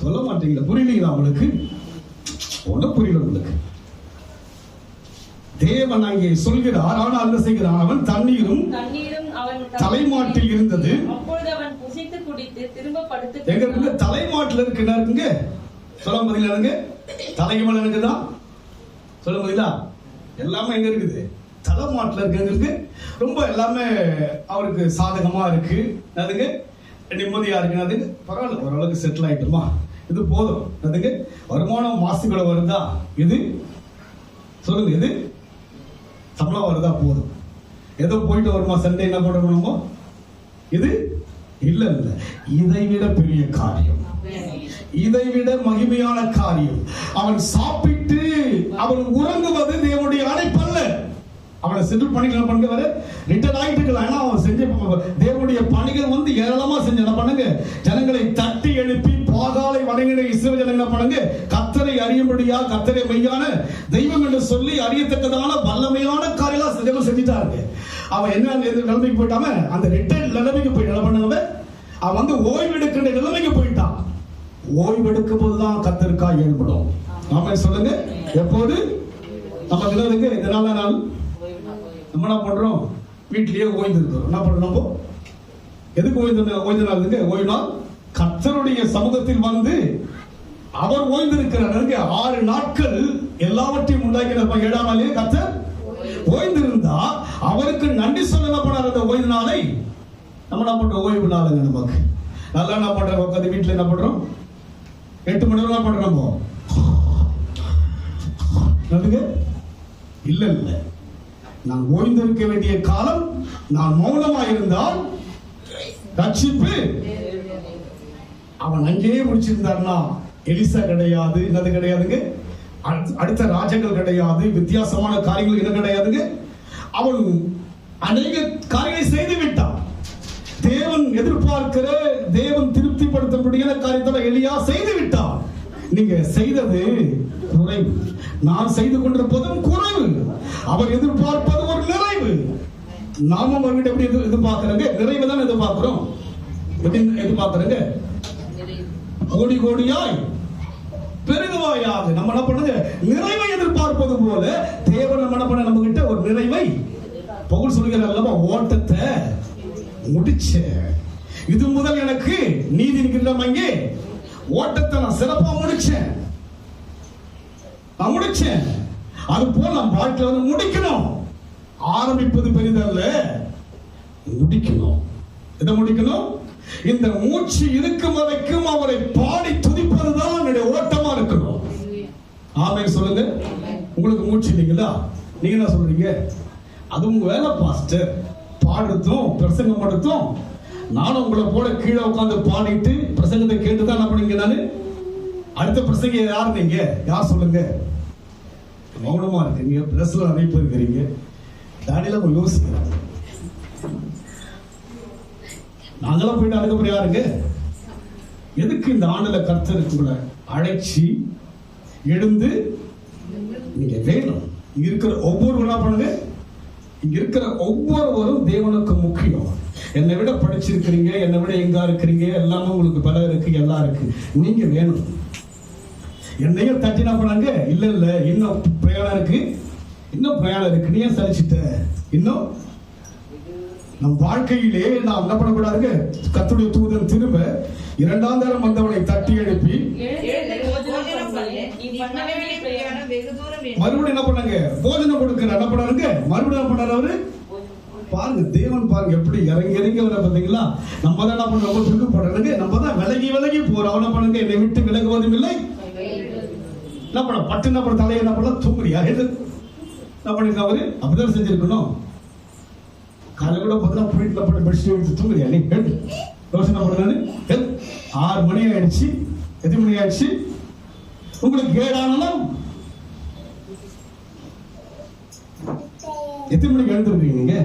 சொல்ல மாட்டீங்களா? புரியலீங்களா உங்களுக்கு? ஒன்றும் புரியல உங்களுக்கு. தேவன் அங்கே சொல்கிறார், ஆனால் என்ன செய்கிறான்? அவன் தண்ணீரும் அவன் தலைமாட்டில் இருந்தது. அப்பொழுது அவன் புசித்து குடித்து திரும்ப படுத்து எங்க இருக்குங்க? தலைமாட்டில் இருக்குங்க. சொல்ல முடியல, தலைக்கு மேல இருக்குதா? சொல்ல முடியுதா? எல்லாமே எங்க இருக்குது? தலைமாட்டில் இருக்கு. ரொம்ப எல்லாமே அவருக்கு சாதகமா இருக்கு. அதுக்கு நிம்மதியா இருக்கு. அதுக்கு பரவாயில்ல, ஓரளவுக்கு செட்டில் ஆயிட்டுமா, இது போதும். அதுக்கு வருமானம் மாசுகளை வருதா? இது சொல்லுங்க, இது சம்பளம் வருதா? போதும். ஏதோ போயிட்டு வருமா சண்டே என்ன பண்றோமோ, இது இல்ல இல்ல, இதை விட பெரிய காரியம், இதை விட மகிமையான காரியம். அவன் சாப்பிட்டு அவன் உறங்குவது தேவனுடைய அழைப்பல்ல. அவனை செட்டில் பண்ணிக்கலாம் பண்ணுவாரு, ரிட்டர்ன் ஆகிட்டு இருக்கலாம். ஆனா அவன் செஞ்ச தேவனுடைய பணிகள் வந்து ஏராளமா செஞ்ச என்ன பண்ணுங்க, ஜனங்களை தட்டி எழுப்பி பாகாலை வணங்கின இஸ்ரவேல் ஜனங்கள் என்ன பண்ணுங்க, கர்த்தரை அறியும்படியா, கர்த்தரை மெய்யான தெய்வம் என்று சொல்லி அறியத்தக்கதான வல்லமையான காரியெல்லாம் செஞ்சுட்டாருங்க. அவன் என்ன நிலைமைக்கு போயிட்டாம, அந்த ரிட்டர்ன் நிலைமைக்கு போயிட்டு என்ன பண்ணுங்க, அவன் வந்து ஓய்வு எடுக்கின்ற நிலைமைக்கு போயிட்டான். ஓய்வு எடுக்கும் போதுதான் கர்த்தருக்காக எழும்படும். நாம சொல்லுங்க, எப்போது நம்ம தினத்துக்கு இதனால நாள் நம்ம என்ன பண்றோம், வீட்டிலேயே ஓய்ந்து இருக்கிறோம். என்ன பண்றோம், எதுக்கு ஓய்ந்த நாள்? ஓய்வு நாள் கர்த்தருடைய சமூகத்தில் வந்து அவர் ஓய்ந்து இருக்கிறார். 6 நாட்கள் எல்லாவற்றையும் உண்டாக்கின 7ஆம் நாளே கர்த்தர் ஓய்ந்திருந்தா அவருக்கு நன்றி சொல்ல என்ன பண்ணார்? அந்த ஓய்வு நாளை நம்ம என்ன பண்றோம், ஓய்வு நாளுங்க. நமக்கு நல்லா என்ன பண்றோம், உட்காந்து வீட்டுல என்ன பண்றோம், 8 மணி நேரம் பண்றோம். இல்ல இல்ல, நான் ஓய்ந்திருக்க வேண்டிய காலம், நான் மௌனமா இருந்தால் ரட்சிப்பு. அவன் அங்கேயே முடிச்சிருந்தார்னா எலிசா கிடையாது, என்னது கிடையாதுங்க, அடுத்த ராஜாக்கள் கிடையாது, வித்தியாசமான காரியங்கள் என்ன கிடையாதுங்க. அவன் அநேக காரியங்களை செய்து விட்டான். தேவன் எதிர்பார்க்கிற, தேவன் திருப்திப்படுத்தக்கூடிய காரியத்தை எலியா செய்து விட்டான். நீங்க செய்தது குறைவு, நான் செய்து கொண்டிருப்பதும் குறைவு. அவர் எதிர்பார்ப்பது ஒரு நிறைவு. நாம அவர்கிட்ட எப்படி எதிர்பார்க்கிறோங்க, நிறைவு தான் எதிர்பார்க்கிறோம். எதிர்பார்க்கிறோங்க கோடி கோடியாய் பெருகுவாயாக. நம்ம என்ன பண்ணுங்க, நிறைவை எதிர்பார்ப்பது போல தேவன் நம்ம என்ன பண்ண, நம்ம கிட்ட ஒரு நிறைவை. பவுல் சொல்கிறார், ஓட்டத்தை முடிச்ச, இது முதல் எனக்கு நீதி நிற்கின்ற அங்கே ஓட்டத்தை நான் சிறப்பா முடிச்சேன். அது போல நம் வாழ்க்கையில வந்து முடிக்கணும். ஆரம்பிப்பது பெரிதல்ல, முடிக்கணும். இதை முடிக்கணும். இந்த மூச்சு இருக்கும் வரைக்கும் அவரை பாடி துதிப்பதுதான் என்னுடைய ஓட்டமா இருக்கணும். ஆமென் சொல்லுங்க. உங்களுக்கு மூச்சு இல்லைங்களா? நீங்க என்ன சொல்றீங்க? அது உங்க வேலை பாஸ்டர், பாடுறதும் பிரசங்கம் படுத்தும். நானும் உங்களை போல கீழே உட்காந்து பாடிட்டு பிரசங்கத்தை கேட்டுதான் என்ன பண்ணீங்க. நானு அடுத்த பிரசங்க யார்? நீங்க யார் சொல்லுங்க? மௌனமா இருக்கீங்க, பிரஸ்ல அழைப்பு இருக்கிறீங்க, தாடியில யோசிக்கிறாங்க. நாங்களாம் போயிட்டு அதுக்கப்புறம் யாருங்க? எதுக்கு இந்த ஆண்டுல கர்த்தருக்கு உங்களை அழைச்சி எழுந்து நீங்க வேணும். இங்க இருக்கிற ஒவ்வொருவரும் என்ன பண்ணுங்க? இங்க இருக்கிற ஒவ்வொருவரும் தேவனுக்கு முக்கியம். என்னை விட படிச்சிருக்கிறீங்க, என்னை விட எங்க இருக்கிறீங்க, எல்லாமே உங்களுக்கு பலம் இருக்கு, எல்லாம் இருக்கு. நீங்க வேணும். என்னையும் தட்டினா பண்ணாங்க, இல்ல இல்ல இன்னும் பிரயாணம் இருக்கு, இன்னும் பிரயாணம் இருக்கு, நீ ஏன் சலிச்சிட்ட? இன்னும் நம் வாழ்க்கையிலே நாம் என்ன பண்ணக்கூடாதுங்க? கர்த்தருடைய தூதன் திரும்ப இரண்டாம் தரம் வந்தவனை தட்டி எழுப்பி மறுபடியும் என்ன பண்ணாங்க? போஜனம் கொடுக்கிற என்ன பண்ணாருங்க? மறுபடியும் என்ன பண்ணாரு அவரு? பாருங்க, தேவன் பாருங்க எப்படி இறங்கி இறங்கி வர பார்த்தீங்களா? நம்ம தான் என்ன பண்ண ரொம்ப துடுப்படுறதுங்க, நம்ம தான் விலகி விலகி போறோம். அவனை பண்ணுங்க, என்னை விட்டு விலகுவதும் இல்லை. என்ன பண்ண பட்டு என்ன பண்ண தலையை என்ன பண்ண தூங்குறியா? என்ன பண்ணிருக்க அவரு? அப்படிதான் செஞ்சிருக்கணும். காலை கூட பார்த்தா வீட்டில் போட்டு பெட்ஷீட் எடுத்து தூங்குறியா? நீ யோசனை பண்ணு. 6 மணி ஆயிடுச்சு. எத்தனை மணி ஆயிடுச்சு? உங்களுக்கு 7 ஆனாலும் எத்தனை மணிக்கு எழுந்திருக்கீங்க? நீங்க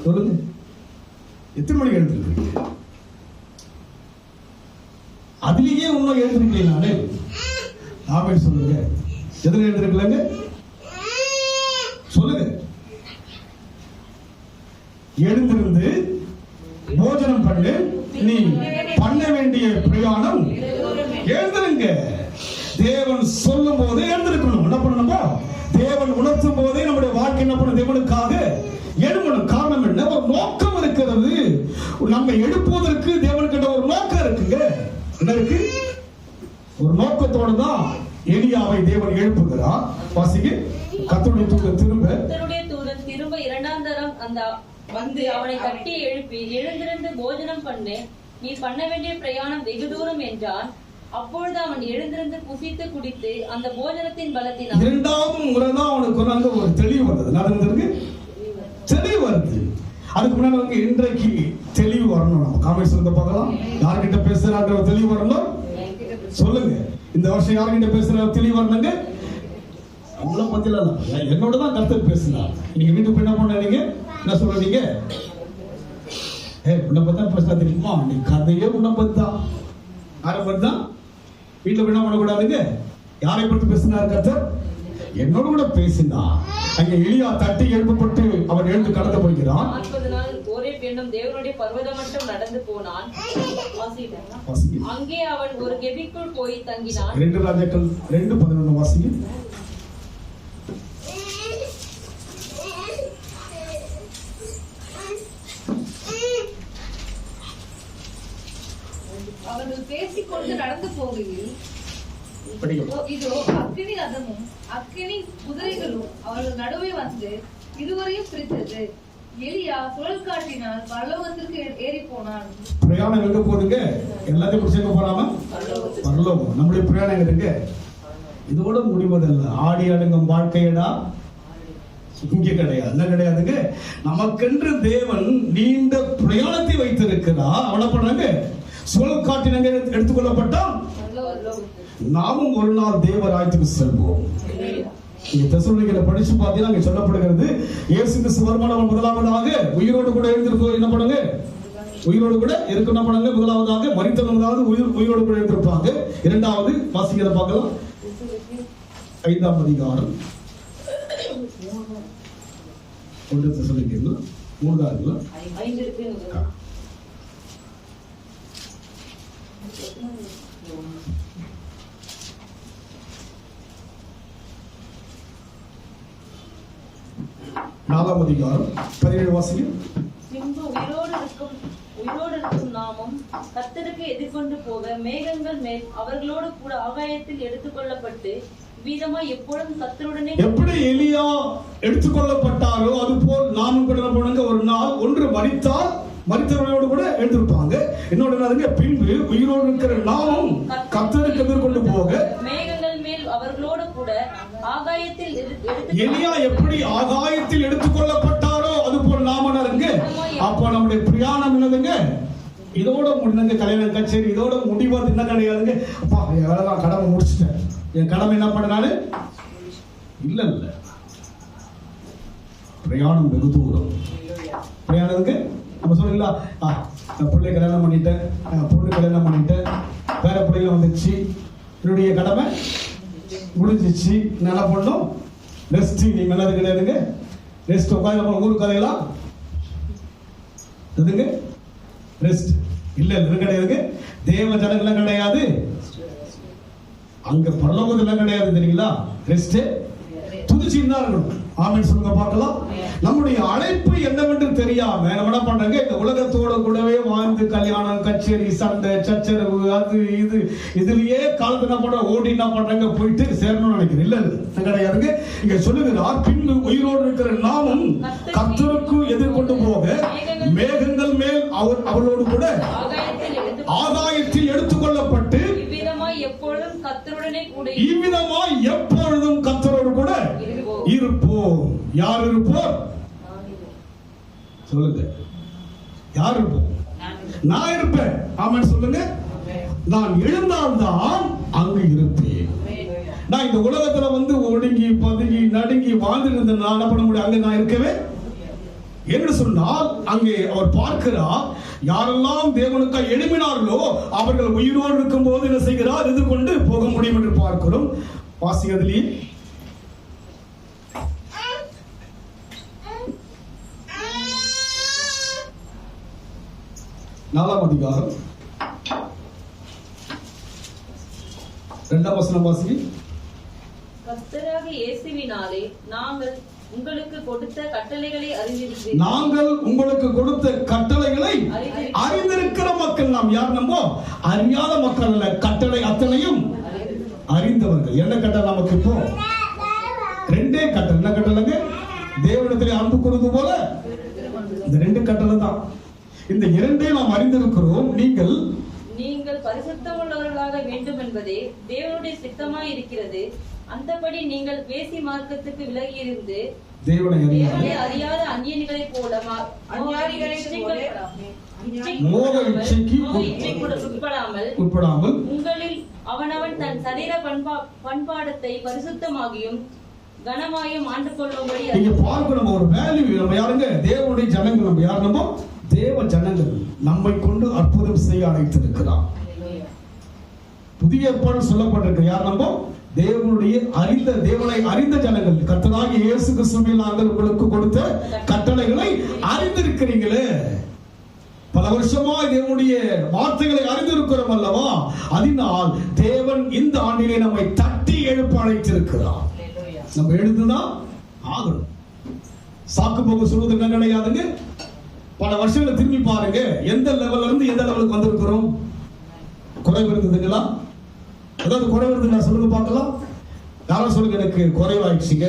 சொல்லுங்க, எத்தனை மணிக்கு எழுந்திருக்கீங்க? அதுலயே இன்னும் எழுந்திருக்கீங்க. நானே ஆமே சொல்லுங்க, எதுல எழுந்திருக்கலங்க? சொல்லுங்க. எழுந்திருந்து போஜனம் பண்ணு, நீ பண்ண வேண்டிய பிரயாணம். எழுந்திருங்க. தேவன் சொல்லும் போதே எழுந்திருக்கணும். என்ன பண்ணணும்? தேவன் உணர்த்தும் போதே நம்முடைய வாழ்க்கை என்ன பண்ண? தேவனுக்காக எழும்பணும். காரணம் என்ன? ஒரு நோக்கம் இருக்கிறது. நம்ம எழுப்புவதற்கு தேவனுக்கிட்ட ஒரு நோக்கம் இருக்குங்க. என்ன இருக்கு? ஒரு நோக்கத்தோடு தான் எலியாவை தேவன் எழுப்புகிறார். வாசிங்க, கர்த்தருடைய தூதன் திரும்ப இரண்டாம் தரம் அந்த வந்து அவனை தட்டி எழுப்பி எழுந்திருந்து போஜனம் பண்ணு, நீ பண்ண வேண்டிய பிரயாணம் வெகு தூரம் என்றான். அப்பொழுது அவன் எழுந்திருந்து புசித்து குடித்து அந்த போஜனத்தின் பலத்தினால் இரண்டாவது முறை தான் அவனுக்கு ஒரு தெளிவு வந்தது. நடந்திருக்கு, தெளிவு வருது. அதுக்கு முன்னாடி இன்றைக்கு தெளிவு வரணும். நம்ம காமெடி சொல்ல பார்க்கலாம். யார்கிட்ட பேசுறாங்க தெளிவு வரணும்? சொல்லுங்க, இந்த வருஷம் யார்கிட்ட பேசுற தெளிவு வரணுங்க? உங்களை பத்தில என்னோட தான் கர்த்தர் பேசுனார். நீங்க வீட்டுக்கு என்ன பண்ணீங்க? என்ன சொல்றீங்க? உன்னை பத்தி தான் பேசுறா தெரியுமா? நீ கதையே உன்னை பத்தி தான். யாரை பத்தி தான்? வீட்டுல என்ன பண்ணக்கூடாதுங்க? யாரை பத்தி பேசினார் கர்த்தர்? என்னோட கூட பேசினா. அங்க எலியா தட்டி எழுப்பப்பட்டு அவன் எழுந்து கடந்து போகிறான். 40 நாள் ஒரே பெண்ணும் தேவனுடைய பர்வதம் மட்டும் நடந்து போனான். அங்கே அவன் ஒரு கெபிக்குள் போய் தங்கினான். 2 ராஜாக்கள் 2:11 வாசிங்க. அவர்கள் பேசிக்கொண்டு நடந்து போகையில் இதோ அக்கினி ரதமும் அக்கினி குதிரைகளும் அவர்கள் நடுவே வந்து இருவரையும் பிரித்தது. எலியா சுழல் காட்டினால் பரலோகத்திற்கு ஏறி போனான். பிரயாணம் எங்க போகுதுங்க? எல்லாத்தையும் பிடிச்சங்க போறாம பரலோகம். நம்முடைய பிரயாணம் எங்க? இதோட முடிவதல்ல. ஆடி அடங்கும் வாழ்க்கையடா இங்க கிடையாது. என்ன கிடையாதுங்க? நமக்கென்று தேவன் நீண்ட பிரயாணத்தை வைத்திருக்கிறார். அவனை பண்ணாங்க சுழல் காட்டினங்க எடுத்துக்கொள்ளப்பட்டால் நாமும் ஒரு நாள் தேவராயத்துக்கு செல்வோம். தெசலோனிக்கேயர்ல படிச்சு பார்த்தீங்கன்னா அங்க சொல்லப்படுகிறது, இயேசு கிறிஸ்து வருமானம் முதலாவதாக உயிரோடு கூட எழுந்திருப்போம். என்ன பண்ணுங்க? உயிரோடு கூட இருக்கு. என்ன பண்ணுங்க? முதலாவதாக மரித்தவங்களாவது உயிரோடு கூட எழுந்திருப்பாங்க. இரண்டாவது வாசிக்கிறத பார்க்கலாம். 5ஆம் அதிகாரம் 1 தெசலோனிக்கேயர்ல 3 4ஆம் அதிகாரம் 17 வாசிங்க. பின்பு உயிரோடு இருக்கும் நாமும் கர்த்தருக்கு எதிர்கொண்டு போக மேகங்கள் மேல் அவர்களோடு கூட ஆகாயத்தில் எடுத்துக்கொள்ளப்பட்டு வீதமாய் எப்பொழுதும் கர்த்தருடனே. எப்படி எலியா எடுத்துக்கொள்ளப்பட்டாரோ அதுபோல் நாமும் கூட போனாங்க. ஒரு நாள் ஒன்று மரித்தால் மரித்தவர்களோடு கூட எழுந்திருப்பாங்க. இன்னொரு பின்பு உயிரோடு இருக்கிற நாமும் கர்த்தருக்கு எதிர்கொண்டு போக மேகங்கள் மேல் அவர்களோடு கூட ஆகாயத்தில் எலியா எப்படி ஆகாயத்தில் எடுத்துக்கொள்ளப்பட்டாரோ அதுபோல் நாம இருங்க. அப்ப நம்முடைய பிரயாணம் என்னதுங்க? இதோட முடிந்த கல்யாண கச்சேரி இதோட முடிவது என்ன கிடையாதுங்க. அப்பா எவ்வளவு கடமை முடிச்சுட்டேன், என் கடமை என்ன பண்ணாரு? இல்ல இல்ல, பிரயாணம் வெகு தூரம். பிரயாணத்துக்கு நம்ம சொல்றீங்களா நான் பிள்ளை கல்யாணம் பண்ணிட்டேன், பொண்ணு கல்யாணம் பண்ணிட்டேன், வேற பிள்ளைங்க வந்துச்சு, என்னுடைய கடமை முடிஞ்சிச்சு, என்ன பண்ணோம்? ரெஸ்ட். நீ நல்லது கிடையாதுங்க. ரெஸ்ட் உட்காந்து ஊரு கதையெல்லாம் எதுங்க ரெஸ்ட் இல்ல, இது கிடையாதுங்க. தேவ ஜனங்கள்லாம் கிடையாது, அங்க பரலோகத்துல கிடையாது, தெரியுங்களா? ரெஸ்ட் துதிச்சுன்னு தான் இருக்கணும். ஆமென் சொல்லுங்க பார்க்கலாம். நம்முடைய அழைப்பு என்னவென்று தெரியாம நம்ம என்ன பண்றாங்க? இந்த உலகத்தோட கூடவே வாழ்ந்து கல்யாணம், கச்சேரி, சண்டை, சச்சரவு, அது இது இதுலயே காலத்து என்ன பண்ற ஓடி என்ன பண்றாங்க? போயிட்டு சேரணும்னு நினைக்கிறேன். இல்ல கிடையாதுங்க. இங்க சொல்லுகிறார், பின்பு உயிரோடு இருக்கிற நாமும் கர்த்தருக்கு எதிர்கொண்டு போக மேகங்கள் மேல் அவளோடு கூட ஆதாயத்தில் எடுத்துக்கொள்ளப்பட்டு இவ்விதமாய் எப்பொழுதும் கர்த்தரோடு கூட இருப்போம். யார் இருப்போம்? சொல்லுங்க, யார் இருப்போம்? நான் இருப்பேன். ஆமென் சொல்லுங்க. நான் எழுந்தால்தான் அங்கு இருப்பேன். நான் இந்த உலகத்துல வந்து ஒடுங்கி பதுங்கி நடுங்கி வாழ்ந்துட்டு இருந்தேன், நான் என்ன பண்ண முடியும்? அங்க நான் இருக்கவே என்று சொன்னால், அங்கே அவர் பார்க்கிறார், யாரெல்லாம் தேவனுக்காக எழுப்பினார்களோ அவர்கள் உயிரோடு இருக்கும் போது என்ன செய்கிறார்? எதிர்கொண்டு போக முடியும் என்று பார்க்கிறோம். வாசிக்கிறதுலேயே 4ஆம் அதிகாரம் 2ஆம் வசனம் வாசிங்க. கர்த்தராகிய இயேசுவினாலே நாங்கள் உங்களுக்கு கொடுத்த கட்டளைகளை அறிந்திருக்கிறோம். நாங்கள் உங்களுக்கு கொடுத்த கட்டளைகளை அறிந்திருக்கிற மக்கள் நாம். யார் நம்ம? அறியாத மக்கள் அல்ல, கட்டளை அத்தனையும் அறிந்தவர்கள். என்ன கட்டளை நமக்கு இப்போ? ரெண்டே கட்டளை. என்ன கட்டளைங்க? தேவனிடத்திலே அன்பு கூறுவது போல இந்த ரெண்டு கட்டளை தான். இந்த இரண்டே நாம் அறிந்திருக்கிறோம். நீங்கள் பரிசுத்தமுள்ளவர்களாக வேண்டும் என்பதே தேவனுடைய சித்தமாய் இருக்கிறது. அந்தபடி நீங்கள் பேசி மார்க்கத்துக்கு விலகி இருந்து தேவனை அறியாத அந்நியர்களைப் போல மோக இச்சைக்கு உட்படாமல் உங்களில் அவனவன் தன் சரீர பண்பாடத்தை பரிசுத்தமாகியும் கனமாயும் ஆண்டு கொள்ளும்படி. நீங்க பார்க்கணும், ஒரு வேல்யூ. நம்ம யாருங்க? தேவனுடைய ஜனங்கள். நம்ம யார்? நம்ம தேவ ஜனங்கள். நம்மை கொண்டு அற்புதம் செய்ய அழைத்திருக்கிறார். புதிய ஏற்பாடு சொல்லப்பட்டிருக்கு. யார்? நம்ம தேவனுடைய தேவனை அறிந்த ஜனங்கள். கர்த்தராகிய இயேசு கிறிஸ்துவில் நாங்கள் உங்களுக்கு கொடுத்த கட்டளைகளை அறிந்திருக்கிறீங்களே. பல வருஷமா தேவனுடைய வார்த்தைகளை அறிந்திருக்கிறோம் அல்லவா? அதனால் தேவன் இந்த ஆண்டிலே நம்மை தட்டி எழுப்ப அழைத்திருக்கிறார். நம்ம எழுதுதான் ஆகணும். சாக்கு போக்கு சொல்வது என்ன கிடையாதுங்க. பல வருஷங்களை திரும்பி பாருங்க, எந்த லெவல்ல இருந்து எந்த லெவலுக்கு வந்திருக்கிறோம். குறைவு இருந்ததுங்களா? ஏதாவது குறைவு இருந்ததுங்களா? சொல்லுங்க பார்க்கலாம். யாரும் சொல்லுங்க, எனக்கு குறைவாயிடுச்சுங்க.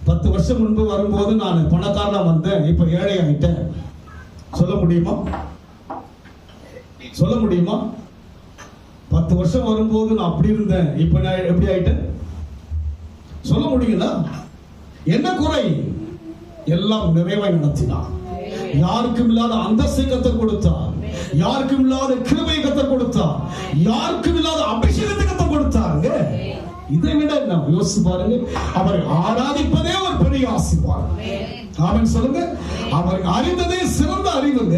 10 வருஷம் முன்பு வரும்போது நான் பணக்காரனா வந்தேன், இப்ப ஏழை ஆயிட்டேன். சொல்ல முடியுமா? சொல்ல முடியுமா? 10 வருஷம் வரும்போது நான் அப்படி இருந்தேன், இப்ப நான் எப்படி ஆயிட்டேன்? சொல்ல முடியுங்களா? என்ன குறை? எல்லாம் நிறைவாய் நடத்தினார். யாருக்கும் இல்லாத அந்தஸ்தை கத்தர் கொடுத்தார். யாருக்கும் இல்லாத கிருபையை கத்தர் கொடுத்தார். யாருக்கும் இல்லாத அபிஷேகத்தை கத்தர் கொடுத்தாருங்க. இதை விட நம்ம யோசிச்சு பாருங்க. அவரை ஆராதிப்பதே ஒரு பெரிய ஆசீர்வாதம். ஆமென் சொல்லுங்க. அவரை அறிந்ததே சிறந்த அறிவுங்க.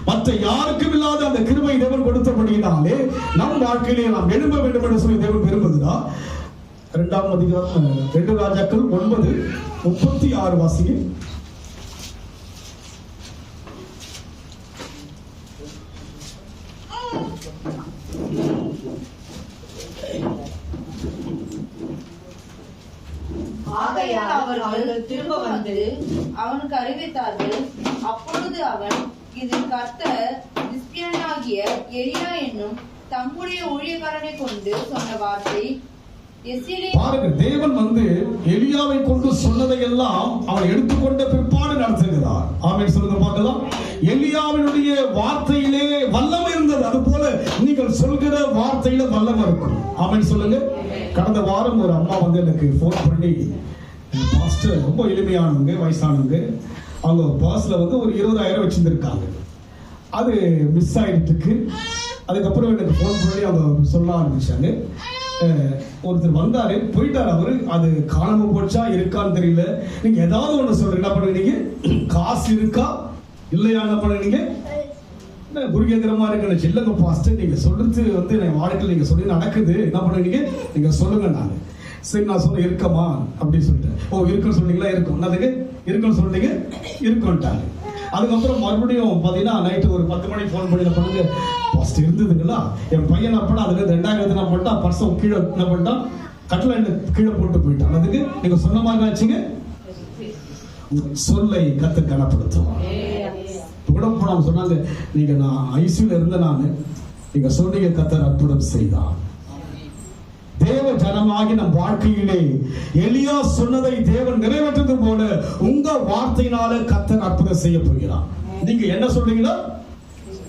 மற்ற யாருக்கும் இல்லாத அந்த கிருபை தேவன் கொடுத்தபடியினாலே நம் வாழ்க்கையிலே நாம் எழும்ப வேண்டும் என்று சொல்லி தேவன் விரும்புகிறார். 2ஆம் அதிகாரம் 2 ராஜாக்கள் 9:36 வாசிங்க. ஆகையால் அவர்கள் திரும்ப வந்து அவனுக்கு அறிவித்தார்கள். அப்பொழுது அவன், இது கர்த்தர் திஸ்பியனாகிய எலியா என்னும் தம்முடைய ஊழியக்காரனை கொண்டு சொன்ன வார்த்தை. பாருங்க, தேவன் வந்து எலியாவை கொண்டு சொன்னதை எல்லாம் அவன் எடுத்துக்கொண்ட பிற்பாடு நடத்துகிறார். ஆமென் சொல்லுங்க பார்க்கலாம். எலியாவினுடைய வார்த்தையிலே வல்லமை இருந்தது, அது போல நீங்கள் சொல்கிற வார்த்தையில வல்லமை இருக்கும். ஆமென் சொல்லுங்க. கடந்த வாரம் ஒரு அம்மா வந்து எனக்கு போன் பண்ணி, பாஸ்டர் ரொம்ப எளிமையானவங்க, வயசானவங்க, அவங்க பர்ஸ்ல வந்து ஒரு 20,000 வச்சிருந்திருக்காங்க. அது மிஸ் ஆயிட்டு இருக்கு. அதுக்கப்புறம் எனக்கு போன் பண்ணி அவங்க சொல்ல ஆரம்பிச்சாங்க. ஒருத்தர் வந்தாரு, போயிட்டாரு. அவரு அது காணாம போச்சா இருக்கான்னு தெரியல. நீங்க ஏதாவது ஒண்ணு சொல்றீங்க, என்ன பண்ணுவீங்க? காசு இருக்கா இல்லையா? என்ன பண்ணுவீங்க? குருகேந்திர மாதிரி இருக்கு. இல்லைங்க பாஸ்டர், நீங்க சொல்றது வந்து என் வாழ்க்கையில் நீங்க சொல்லி நடக்குது. என்ன பண்ணுவீங்க? நீங்க சொல்லுங்க. நான் சரி, நான் சொல்ல இருக்கமா அப்படின்னு சொல்லிட்டேன். ஓ, இருக்குன்னு சொன்னீங்களா? இருக்கும். என்னதுக்கு இருக்குன்னு சொன்னீங்க? இருக்குன்ட்டாங்க. அதுக்கப்புறம் மறுபடியும் பார்த்தீங்கன்னா நைட்டு ஒரு 10 மணிக்கு ஃபோன் பண்ணி பண்ணுங்க, பாஸ்டர் இருந்ததுங்களா? என் பையன் அப்படா அதுக்கு 2000 என்ன பண்ணிட்டான், பர்சம் கீழே என்ன பண்ணிட்டான், கட்டில கீழே போட்டு போயிட்டான். அதுக்கு நீங்க சொன்ன மாதிரி ஆச்சுங்க. சொல்லை கத்து கனப்படுத்தும். கூட போனாங்க சொன்னாங்க, நீங்க நான் ஐசியூல இருந்த நான் நீங்க சொன்னீங்க, கத்தர் அற்புதம் செய்தான். தேவ ஜனமாகி நம் வாழ்க்கையிலே எலியா சொன்னதை தேவன் நிறைவேற்றது போல உங்க வார்த்தையினால கத்தர் அற்புதம் செய்ய போகிறார். நீங்க என்ன சொல்றீங்களோ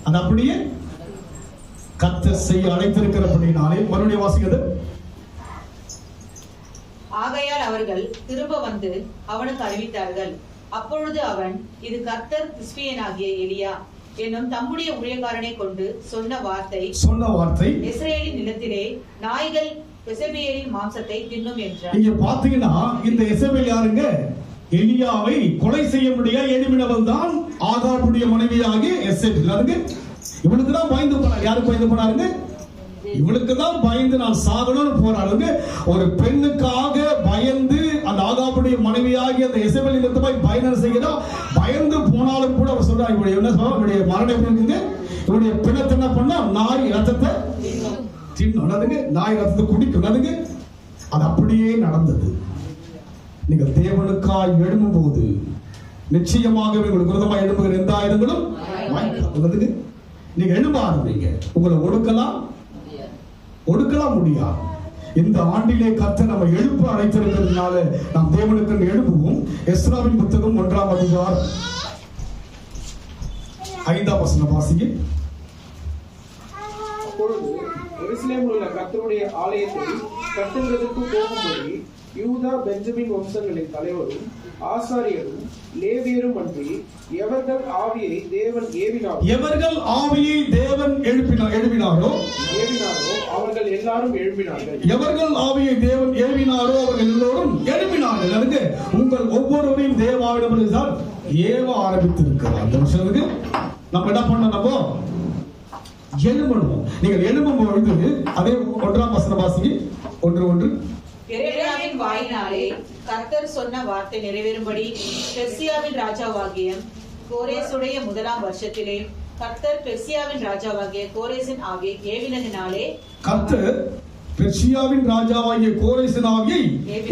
அது அப்படியே கத்தர் செய்ய அழைத்திருக்கிறபடினாலே. மறுபடியும் வாசிக்கிறது. ஆகையால் அவர்கள் திரும்ப வந்து அவனுக்கு அறிவித்தார்கள். அப்பொழுது அவன், இது கர்த்தர் திஸ்பியனாகிய எலியா என்னும் தம்முடைய ஊழியக்காரனை கொண்டு சொன்ன வார்த்தை இஸ்ரவேலின் நிலத்திலே நாய்கள் எசபேலின் மாம்சத்தை தின்னும் என்றார். இங்க பாத்தீங்கன்னா இந்த எசபேல் யாருங்க? எலியாவை கொலை செய்ய முடியாது எழுப்பினவள் தான் ஆகாபுடைய மனைவியாகிய எசபேல். இவனுக்கு தான் பயந்து போனார். யாருக்கு பயந்து போனாருங்க? இவளுக்கு தான் பயந்து நான் சாகணும்னு போறாளுங்க. ஒரு பெண்ணுக்காக பயந்து அந்த ஆகாபுடைய மனைவியாகி அந்த எசபேலின் போய் பயணம் செய்கிறா. பயந்து போனாலும் கூட அவர் சொல்றாங்க, இவருடைய என்ன சொல்றா, இவருடைய மரணம் எப்படி இருக்குங்க? இவருடைய பிணத்தை என்ன பண்ணா, நாய் ரத்தத்தை தின்னும். நாய் ரத்தத்தை குடிக்கும். அது அப்படியே நடந்தது. நீங்க தேவனுக்காய் எழும்பும் போது நிச்சயமாக உங்களுக்கு விரோதமாக எழும்புகிற எந்த ஆயுதங்களும் வாய்க்காது. நீங்க எழும்ப ஆரம்பிங்க. உங்களை ஒடுக்கலாம் முடியாது. இந்த ஆண்டிலே கர்த்தர் நம்ம எழுப்ப அழைத்திருக்கிறதுனால நாம் தேவனுக்கு எழுப்புவோம். எஸ்ராவின் புத்தகம் 1ஆம் அதிகாரம் 5ஆம் வசனம் வாசிங்க. அப்பொழுது எருசலேமில் உள்ள கர்த்தருடைய ஆலயத்தை கட்டுகிறதற்கு போகும்படி யூதா பெஞ்சமின் வம்சங்களின் தலைவரும் ஆசாரியரும் லேவியரும் அன்றி எவர்கள் ஆவியை தேவன் எழுப்பினாரோ அவர்கள் எல்லாரும் எழுப்பினார்கள். எவர்கள் ஆவியை தேவன் எழுப்பினாரோ அவர்கள் எல்லோரும் எழுப்பினார்கள். உங்கள் ஒவ்வொருவரையும் தேவாவிடம் ஏவ ஆரம்பித்திருக்கிறார். அந்த விஷயத்துக்கு நம்ம என்ன பண்ணணும்? எழும்பணும். நீங்கள் எழும்பும் பொழுது அதே 1ஆம் வசனம் வாசிங்க. 1:1. எரேமியாவின் வாயினாலே கர்த்தர் சொன்ன வார்த்தை நிறைவேறும்படி பெர்சியாவின் ராஜாவாகிய கோரேசுடைய 1ஆம் வருஷத்திலே கர்த்தர் பெர்சியாவின் ராஜாவாகிய கோரேசின் ஆகிய ஏவினதினாலே கர்த்தர் பெர்சியாவின் ராஜாவாகிய கோரேசின் ஆகிய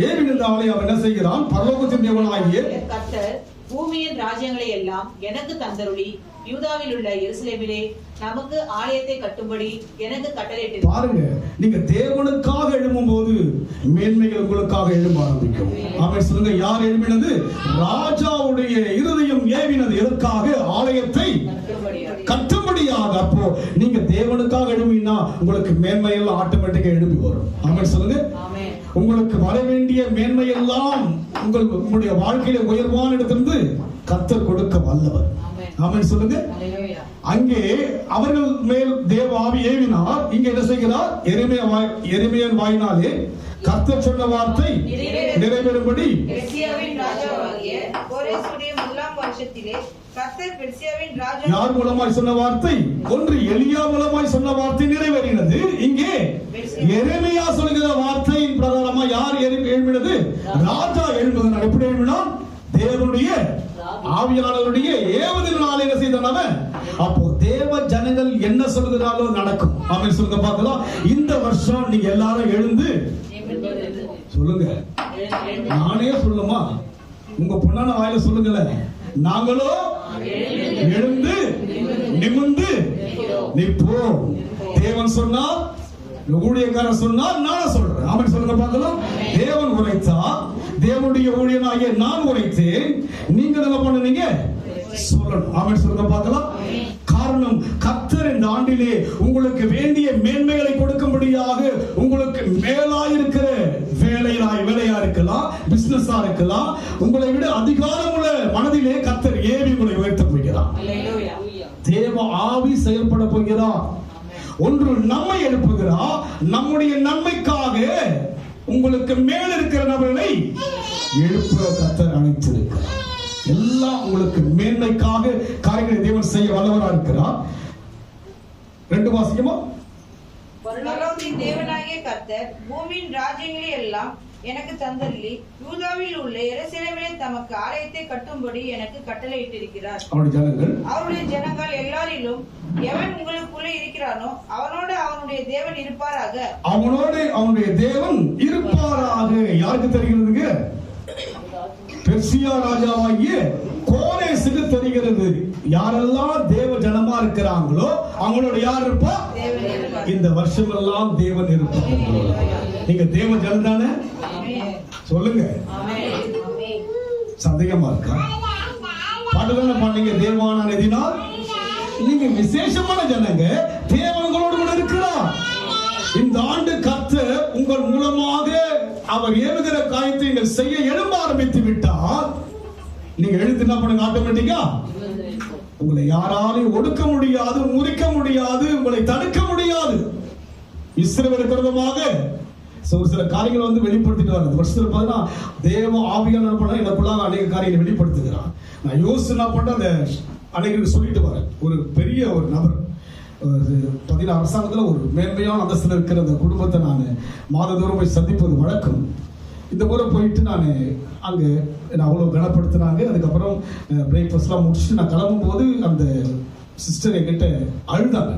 ஏவினதினாலே அவன் என்ன செய்கிறான்? பரலோகத்தின் தேவனாகிய கர்த்தர் பூமியின் ராஜ்யங்களை எல்லாம் எனக்கு தந்தருளி யூதாவில் உள்ள எருசலேமிலே நமக்கு ஆலயத்தை கட்டும்படி எனக்கு கட்டளையிட்டு. பாருங்க, நீங்க தேவனுக்காக எழும்பும் போது மேன்மைகள் உங்களுக்காக எழும்ப ஆரம்பிக்கும். அவன் சொல்லுங்க, யார் எழுப்பினது? ராஜாவுடைய இருதயம் ஏவினது. எதற்காக? ஆலயத்தை கட்டும்படியாக. அப்போ நீங்க தேவனுக்காக எழுப்பினா உங்களுக்கு மேன்மை எல்லாம் ஆட்டோமேட்டிக்கா எழுப்பி வரும். அவன் சொல்லுங்க, உங்களுக்கு வர வேண்டிய மேன்மை எல்லாம் உங்களுடைய வாழ்க்கையில உயர்வான இடத்திலிருந்து கர்த்தர் கொடுக்க வல்லவர். ஆமென் சொல்லுங்க. அங்கே அவர்கள் மேல் தேவ ஆவி ஏவினார். இங்க என்ன செய்கிறார்? எரேமியாவின் வாயினாலே கர்த்தர் சொன்ன வார்த்தை நிறைவேறும்படி பெர்சியாவின் ராஜாவாகிய கோரேசுடைய 1ஆம் வருஷத்திலே கர்த்தர் பெர்சியாவின் ராஜா யார் மூலமாய் சொன்ன வார்த்தை? ஒன்று எலியா மூலமாய் சொன்ன வார்த்தை நிறைவேறினது. இங்கே எரேமியா சொல்லுகிற வார்த்தையின் பிரகாரமா யார் எழுப்பினது? ராஜா எழுப்பினார். எப்படி எழுப்பினார்? தேவனுடைய ஆவியானவருடைய ஏவுதலினாலே என்ன செய்தவன்? அப்போ தேவ ஜனங்கள் என்ன சொல்கிறாரோ நடக்கும். ஆமென் சொல்லுங்க பார்க்கலாம். இந்த வருஷம் நீங்க எல்லாரும் எழுந்து சொல்லுங்க. நானே சொல்லுமா? உங்க பொண்ணான வாயில சொல்லுங்களேன். நாங்களோ எழுந்து நிமிர்ந்து நிற்போம். தேவன் சொன்னார், ஊழியக்காரன் சொன்னார், நானும் சொல்றேன். ஆமென் சொல்லுங்க பார்க்கலாம். தேவன் உரைத்தார், தேவனுடைய ஊழியனாகிய நான் உரைத்தேன். நீங்க என்ன பண்ணுவீங்க? சொல்லணும். ஆமென் சொல்லுங்க பார்க்கலாம். காரணம், கர்த்தர் இந்த ஆண்டிலே உங்களுக்கு வேண்டிய மேன்மைகளை கொடுக்கும்படியாக உங்களுக்கு மேலாயிருக்கிற வேலையா இருக்கலாம், பிசினஸா இருக்கலாம், உங்களை விட அதிகாரம் உள்ள மனதிலே கர்த்தர் ஏவி உங்களை உயர்த்த போகிறார். தேவ ஆவி செயல்பட போகிறார். ஒன்று நம்மை எழுப்புகிறார். நம்முடைய நன்மைக்காக உங்களுக்கு மேல் இருக்கிற நபர்களை எழுப்ப கர்த்தர் அழைத்திருக்கிறார். எல்லாம் உங்களுக்கு மேன்மைக்காக காரியங்களை தேவன் செய்ய வல்லவரா இருக்கிறார். 2 வாசிக்கமா? பரலோகத்தின் தேவனாகிய கர்த்தர் பூமியின் ராஜ்யங்களை எல்லாம் எனக்கு தந்தருளி யூதாவில் உள்ள எருசலேமிலே தமக்கு ஆலயத்தை கட்டும்படி எனக்கு கட்டளையிட்டிருக்கிறார். அவருடைய ஜனங்கள் எல்லாரிலும் எவன் உங்களுக்குள்ளே இருக்கிறானோ அவனோடு அவனுடைய தேவன் இருப்பாராக. அவனோடு அவனுடைய தேவன் இருப்பாராக. யாருக்கு தெரிகிறதுங்க? பெர்சியா ராஜாவாகிய கோரேசுக்கு தெரிகிறது. யாரெல்லாம் தேவ ஜனமா இருக்கிறாங்களோ அவங்களோட யார் இருப்பா? இந்த வருஷம் எல்லாம் தேவன் இருப்பார். நீங்க தேவ ஜனம் தானே? சொல்லுங்க. சந்தேகமா இருக்கா? பாட்டுதானே பாடுங்க. தேவான நதினால் நீங்க விசேஷமான ஜனங்க. தேவன் உங்களோடு கூட இருக்கிறார். இந்த ஆண்டு கர்த்தர் உங்கள் மூலமாக அவர் ஏவுகிற காரியத்தை நீங்கள் செய்ய எழும்ப ஆரம்பித்து விட்டால் நீங்க எழுந்து என்ன பண்ணுங்க? ஆட்டோமேட்டிக்கா உங்களை யாராலையும் ஒடுக்க முடியாது, முறிக்க முடியாது, உங்களை தடுக்க முடியாது. இஸ்ரவேலுக்கு விரோதமாக ஒரு சில காரியங்களை வந்து வெளிப்படுத்திட்டு வர்றது. வருஷத்துல பார்த்தா தேவ ஆவியானவர் பண்ண எனக்குள்ளாக அநேக காரியங்களை வெளிப்படுத்துகிறான். நான் யோசனை பண்ண அந்த அநேகருக்கு சொல்லிட்டு வரேன். ஒரு பெரிய ஒரு நபர் பார்த்தீங்கன்னா அரசாங்கத்தில் ஒரு மேன்மையான அந்தஸ்தில் இருக்கிற அந்த குடும்பத்தை நான் மாதந்தோறும் போய் சந்திப்பது வழக்கம். இந்த முறை போயிட்டு நான் அங்கே அவ்வளோ கனப்படுத்தினாங்க. அதுக்கப்புறம் பிரேக்ஃபாஸ்ட்லாம் முடிச்சுட்டு நான் கிளம்பும் போது அந்த சிஸ்டர் என்கிட்ட அழுதாங்க.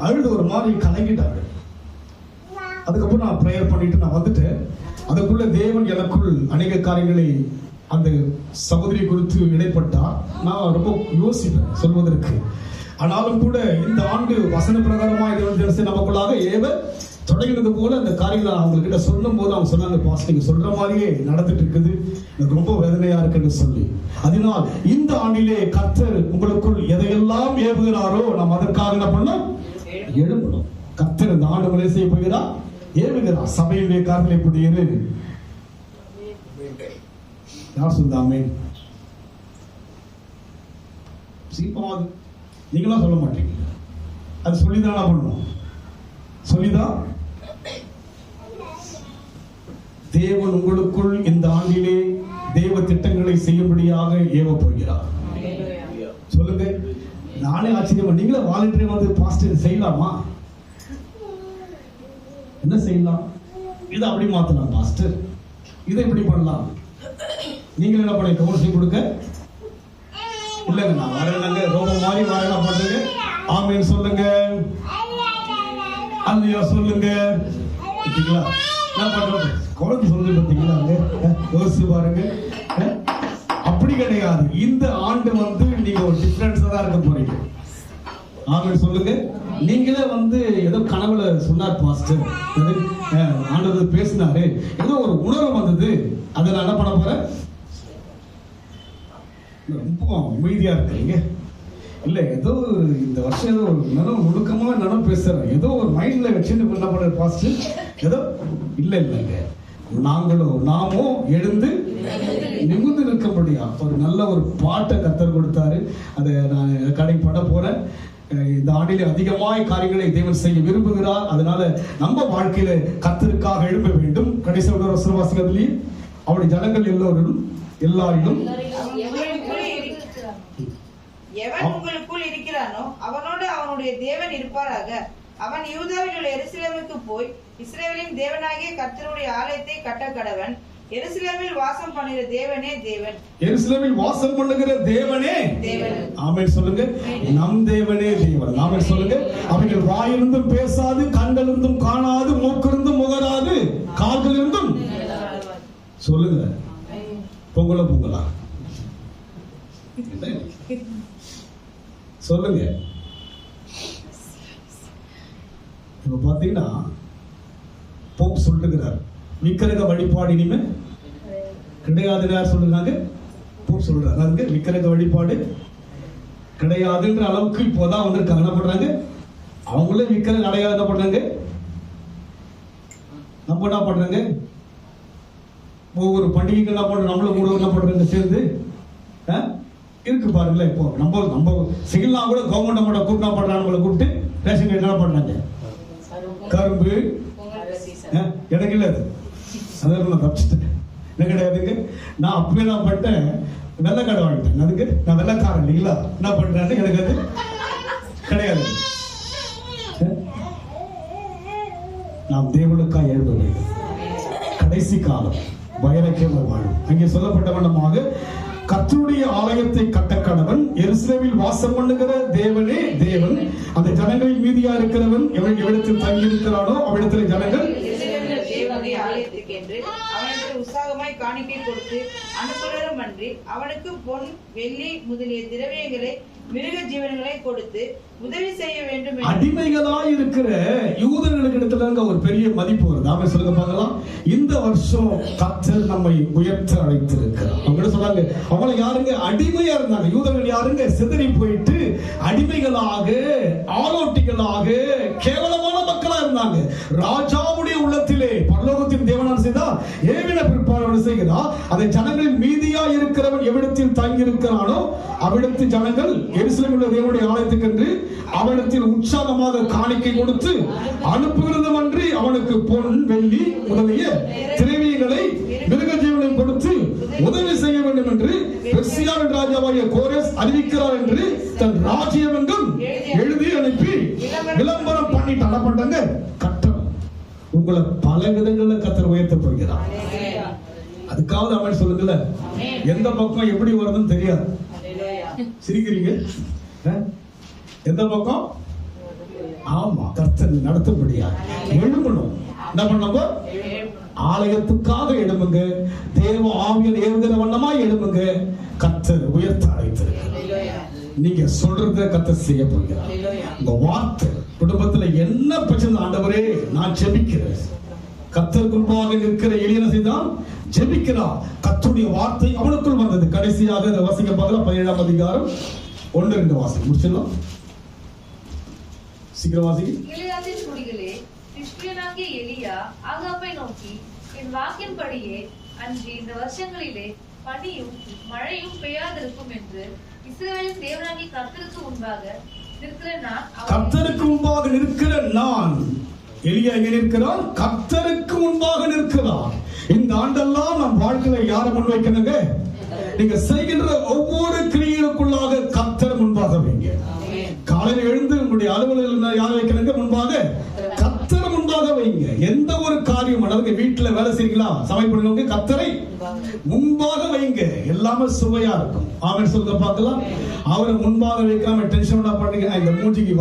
அழுது ஒரு மாதிரி கலங்கிட்டாங்க. அதுக்கப்புறம் நான் ப்ரேயர் பண்ணிட்டு நான் வந்துட்டேன். அதுக்குள்ள தேவன் எனக்குள் அநேக காரியங்களை அந்த சகோதரி குறித்து இடைப்பட்டா நான் ரொம்ப யோசிப்பேன் சொல்வதற்கு. ஆனாலும் கூட இந்த ஆண்டு வசன பிரகாரமா இது நமக்குள்ளாக ஏவ தொடங்கினது போல அந்த காரியங்களை அவங்க கிட்ட சொல்லும் போது அவங்க சொன்னாங்க, பாஸ் நீங்க சொல்ற மாதிரியே நடந்துட்டு இருக்குது, எனக்கு ரொம்ப வேதனையா இருக்குன்னு சொல்லி. அதனால் இந்த ஆண்டிலே கர்த்தர் உங்களுக்குள் எதையெல்லாம் ஏவுகிறாரோ நாம் அதற்காக என்ன பண்ணோம்? எழும்பணும். கர்த்தர் இந்த ஆண்டு உங்களை செய்ய போகிறார், ஏவுகிறார். சபையுடைய காரியங்கள் எப்படி ஏறு? யார் சொல்லாமே சீப்பமாது நீங்களா சொல்ல மாட்டீங்க. அது சொல்லிதான் பண்ணணும். சொல்லிதான் தேவன் உங்களுக்குள் இந்த ஆண்டிலே தேவ திட்டங்களை செய்யும்படியாக ஏவ போகிறார். சொல்லுங்க. நானே ஆச்சரியமா, நீங்களே வாலண்டியர் வந்து பாஸ்டர் செய்யலாமா? என்ன செய்யலாம்? இதை அப்படி மாத்தலாம் பாஸ்டர், இதை இப்படி பண்ணலாம். நீங்க என்ன பண்ண கவுன்சிலிங் கொடுக்க இல்லங்க. நான் வரேன்னாங்க ரொம்ப மாதிரி வரேன்னா பண்ணுங்க. ஆமீன் சொல்லுங்க. அல்லையா சொல்லுங்க. நான் பண்றேன் குழந்தை சொல்லுங்க. பார்த்தீங்களா? யோசிச்சு பாருங்க. அப்படி கிடையாது. இந்த ஆண்டு வந்து நீங்க ஒரு டிஃபரன்ஸா தான் இருக்க போறீங்க. ஆமீன் சொல்லுங்க. நீங்களே வந்து ஏதோ கனவுல சொன்னார் பாஸ்டர், ஆண்டவர் பேசினாரு, ஏதோ ஒரு உணர்வு வந்தது, அதை நான் என்ன பண்ண போறேன்? ரொம்ப அமைதியா இருக்கிறீங்க. இல்ல ஏதோ இந்த வருஷம் ஏதோ ஒரு நிலம் நுணுக்கமா நிலம் பேசுறேன், ஏதோ ஒரு மைண்ட்ல வச்சுட்டு என்ன பண்ண பாஸ்டர் ஏதோ இல்லைங்க. நாமோ எழுந்து நிமிர்ந்து நிற்கபடியா ஒரு நல்ல ஒரு பாட்டை கர்த்தர் கொடுத்தாரு. அதை நான் கடை பட போறேன். இந்த ஆண்டிலே அதிகமாய் காரியங்களை தேவன் செய்ய விரும்புகிறார். அதனால நம்ம வாழ்க்கையில கர்த்தருக்காக எழும்ப வேண்டும். கடைசி வசனவாசிகளிலே அவருடைய ஜனங்கள் எல்லாரிலும் எவன் உங்களுக்குள் இருக்கிறானோ அவனோடு அவனுடைய தேவன் இருப்பாராக. அவன் யூதாவில் உள்ள எருசலேமுக்கு போய் இஸ்ரவேலின் தேவனாகிய கர்த்தருடைய ஆலயத்தை கட்ட கடவன். எருசலேமில் வாசம் பண்ணுகிற தேவனே தேவன். எருசலேமில் வாசம் பண்ணுகிற தேவனே தேவன். ஆமென் சொல்லுங்க. நம் தேவனே தேவன். ஆமென் சொல்லுங்க. அவர்கள் வாயிலிருந்தும் பேசாது, கண்களிருந்தும் காணாது, மூக்கிருந்தும் முகராது, கால்களிருந்தும் சொல்லுங்க. பொங்கலா சொல்லுங்க. இப்ப பாத்தீங்கன்னா போப் சொல்லுகிறார், விக்கிரக வழிபாடு இனிமே கிடையாதுன்னு யார் சொல்லுறாங்க? போப் சொல்றாங்க. விக்கிரக வழிபாடு கிடையாதுன்ற அளவுக்கு இப்போதான் வந்திருக்காங்க. என்ன பண்றாங்க? அவங்களே விக்கிரக அடையாளம் என்ன பண்றாங்க? நம்ம என்ன பண்றாங்க? ஒவ்வொரு பண்டிகைக்கு என்ன பண்றோம்? நம்மளும் கூட என்ன பண்றாங்க சேர்ந்து இருக்கு பாருங்களேன். இப்போ நம்ம செய்யலாம் கூட கவர்மெண்ட் நம்மளோட கூப்பிட்டா பண்றாங்க. நம்மளை கூப்பிட்டு ரேஷன் கார்டு என்ன பண்றாங்க? கரும்பு எனக்கு இல்லை. அது அதான் நான் தப்பிச்சிட்டேன். என்ன கிடையாதுங்க. நான் அப்பவே நான் பட்டேன். வெள்ளக்காடு வாங்கிட்டேன். அதுக்கு நான் வெள்ளக்காரன் இல்லைங்களா, என்ன பண்றேன்னு எனக்கு அது கிடையாது. நாம் தேவனுக்காக எழுத வேண்டும். கடைசி காலம் வைராக்கியமாக வாழும். அங்கே சொல்லப்பட்ட வண்ணமாக கர்த்தருடைய ஆலயத்தை கட்ட கடவன், எருசலேமில் வாசம் பண்ணுகிற தேவனே தேவன், அந்த ஜனங்களில் மீதியா இருக்கிறவன் எவ்விடத்தில் தங்கி இருக்கிறானோ அவ்விடத்தில் ஜனங்கள் தேவனுடைய ஆலயத்திற்கு என்று அவனுக்கு உற்சாகமாய் காணிக்கை கொடுத்து அனுப்புகிறதும் அன்றி அவனுக்கு பொன் வெள்ளி முதலிய திரவியங்களை மிருக ஜீவன்களை கொடுத்து உதவி செய்ய வேண்டும். அடிமைகளாய் இருக்கிற யூதர்களுக்கு இடத்துல ஒரு பெரிய மதிப்பு வருது. அவன் சொல்லுங்க பார்க்கலாம், இந்த வருஷம் கர்த்தர் நம்மை உயர்த்த அழைத்திருக்கிறார். அவங்க சொன்னாங்க, அவங்களை யாருங்க அடிமையா இருந்தாங்க. யூதர்கள் யாருங்க சிதறி போயிட்டு அடிமைகளாக, ஆலோட்டிகளாக, கேவலமான மக்களா இருந்தாங்க. ராஜாவுடைய உள்ளத்திலே பரலோகத்தின் தேவனான் செய்தா ஏவின பிற்பாடு செய்கிறார். அதை ஜனங்களின் மீதியா இருக்கிறவன் எவ்விடத்தில் தங்கி இருக்கிறானோ அவ்விடத்து ஜனங்கள் எருசலேமில் உள்ள தேவனுடைய ஆலயத்துக்கு என்று அவனிடத்தில் உற்சாகமாக காணிக்கை கொடுத்து அனுப்புகிறதும் அன்றி அவனுக்கு பொன் வெள்ளி முதலிய திரவியங்களை மிருக ஜீவனை கொடுத்து உதவி செய்ய வேண்டும் என்று பெர்சியாவின் ராஜாவாகிய கோரேஸ் அறிவிக்கிறார் என்று தன் ராஜ்யமெங்கும் எழுதி அனுப்பி விளம்பரம் பண்ணி தடப்பட்டாங்க. கட்டம் உங்களை பல விதங்கள்ல கர்த்தர் உயர்த்த போகிறார். அதுக்காவது அவன் சொல்லுங்கல்ல, எந்த பக்கம் எப்படி வருதுன்னு தெரியாது. சிரிக்கிறீங்க, எந்த பக்கம்? ஆமா, கர்த்தர் நடத்தும்படியா எழும்பணும். என்ன பண்ணுங்க? ஆலயத்துக்காக எழும்புங்க. தேவ ஆவியன் ஏவுகிற வண்ணமா எழும்புங்க. கர்த்தர் உயர்த்த அழைத்திருக்கிறார். நீங்க சொல்றத கர்த்தர் செய்ய போகிறார். உங்க வார்த்தை குடும்பத்துல என்ன பிரச்சனை, ஆண்டவரே நான் ஜெபிக்கிறேன். கர்த்தருக்கு முன்பாக நிற்கிற எளியன செய்தான் ஜெபிக்கிறார். கர்த்தருடைய வார்த்தை அவனுக்குள் வந்தது. கடைசியாக இதை வாசிக்க பார்க்கலாம். 17ஆம் அதிகாரம் 1-2 வாசிக்க முடிச்சிடலாம். சீக்கிரம் வாசிக்க. கிலியாதின் குடிகளே, திஷ்பியனாகிய எலியா ஆகாபை நோக்கி, என் வாக்கின்படியே அன்றி இந்த வருஷங்களிலே பனியும் மழையும் பெய்யாதிருக்கும் என்று இஸ்ரவேலின் தேவனாகிய கர்த்தருக்கு முன்பாக நிற்கிற நான், கர்த்தருக்கு முன்பாக நிற்கிற நான். எலியா எங்க நிற்கிறான்? கர்த்தருக்கு முன்பாக நிற்கிறான். இந்த ஆண்டெல்லாம் நம் வாழ்க்கையில யாரை முன்வைக்கணுங்க? நீங்க செய்கின்ற ஒவ்வொரு கிரியைகளுக்குள்ளாக கர்த்தர் முன்பாக வைங்க. காலையில் எழுந்து உங்களுடைய அலுவலகத்தில் யாரை வைக்கணுங்க? முன்பாக கர்த்தரை முன்பாக வைங்க. எந்த ஒரு காரியம் அதாவது வீட்டுல வேலை செய்யறீங்களா, சமைப்பீங்க, கர்த்தரை முன்பாக வைங்க. எல்லாமே சுவையா இருக்கும். ஆமென் சொல்லுங்க பார்க்கலாம். அவரை முன்பாக வைக்காம டென்ஷன் பண்ணீங்க. இந்த மூஞ்சிக்கு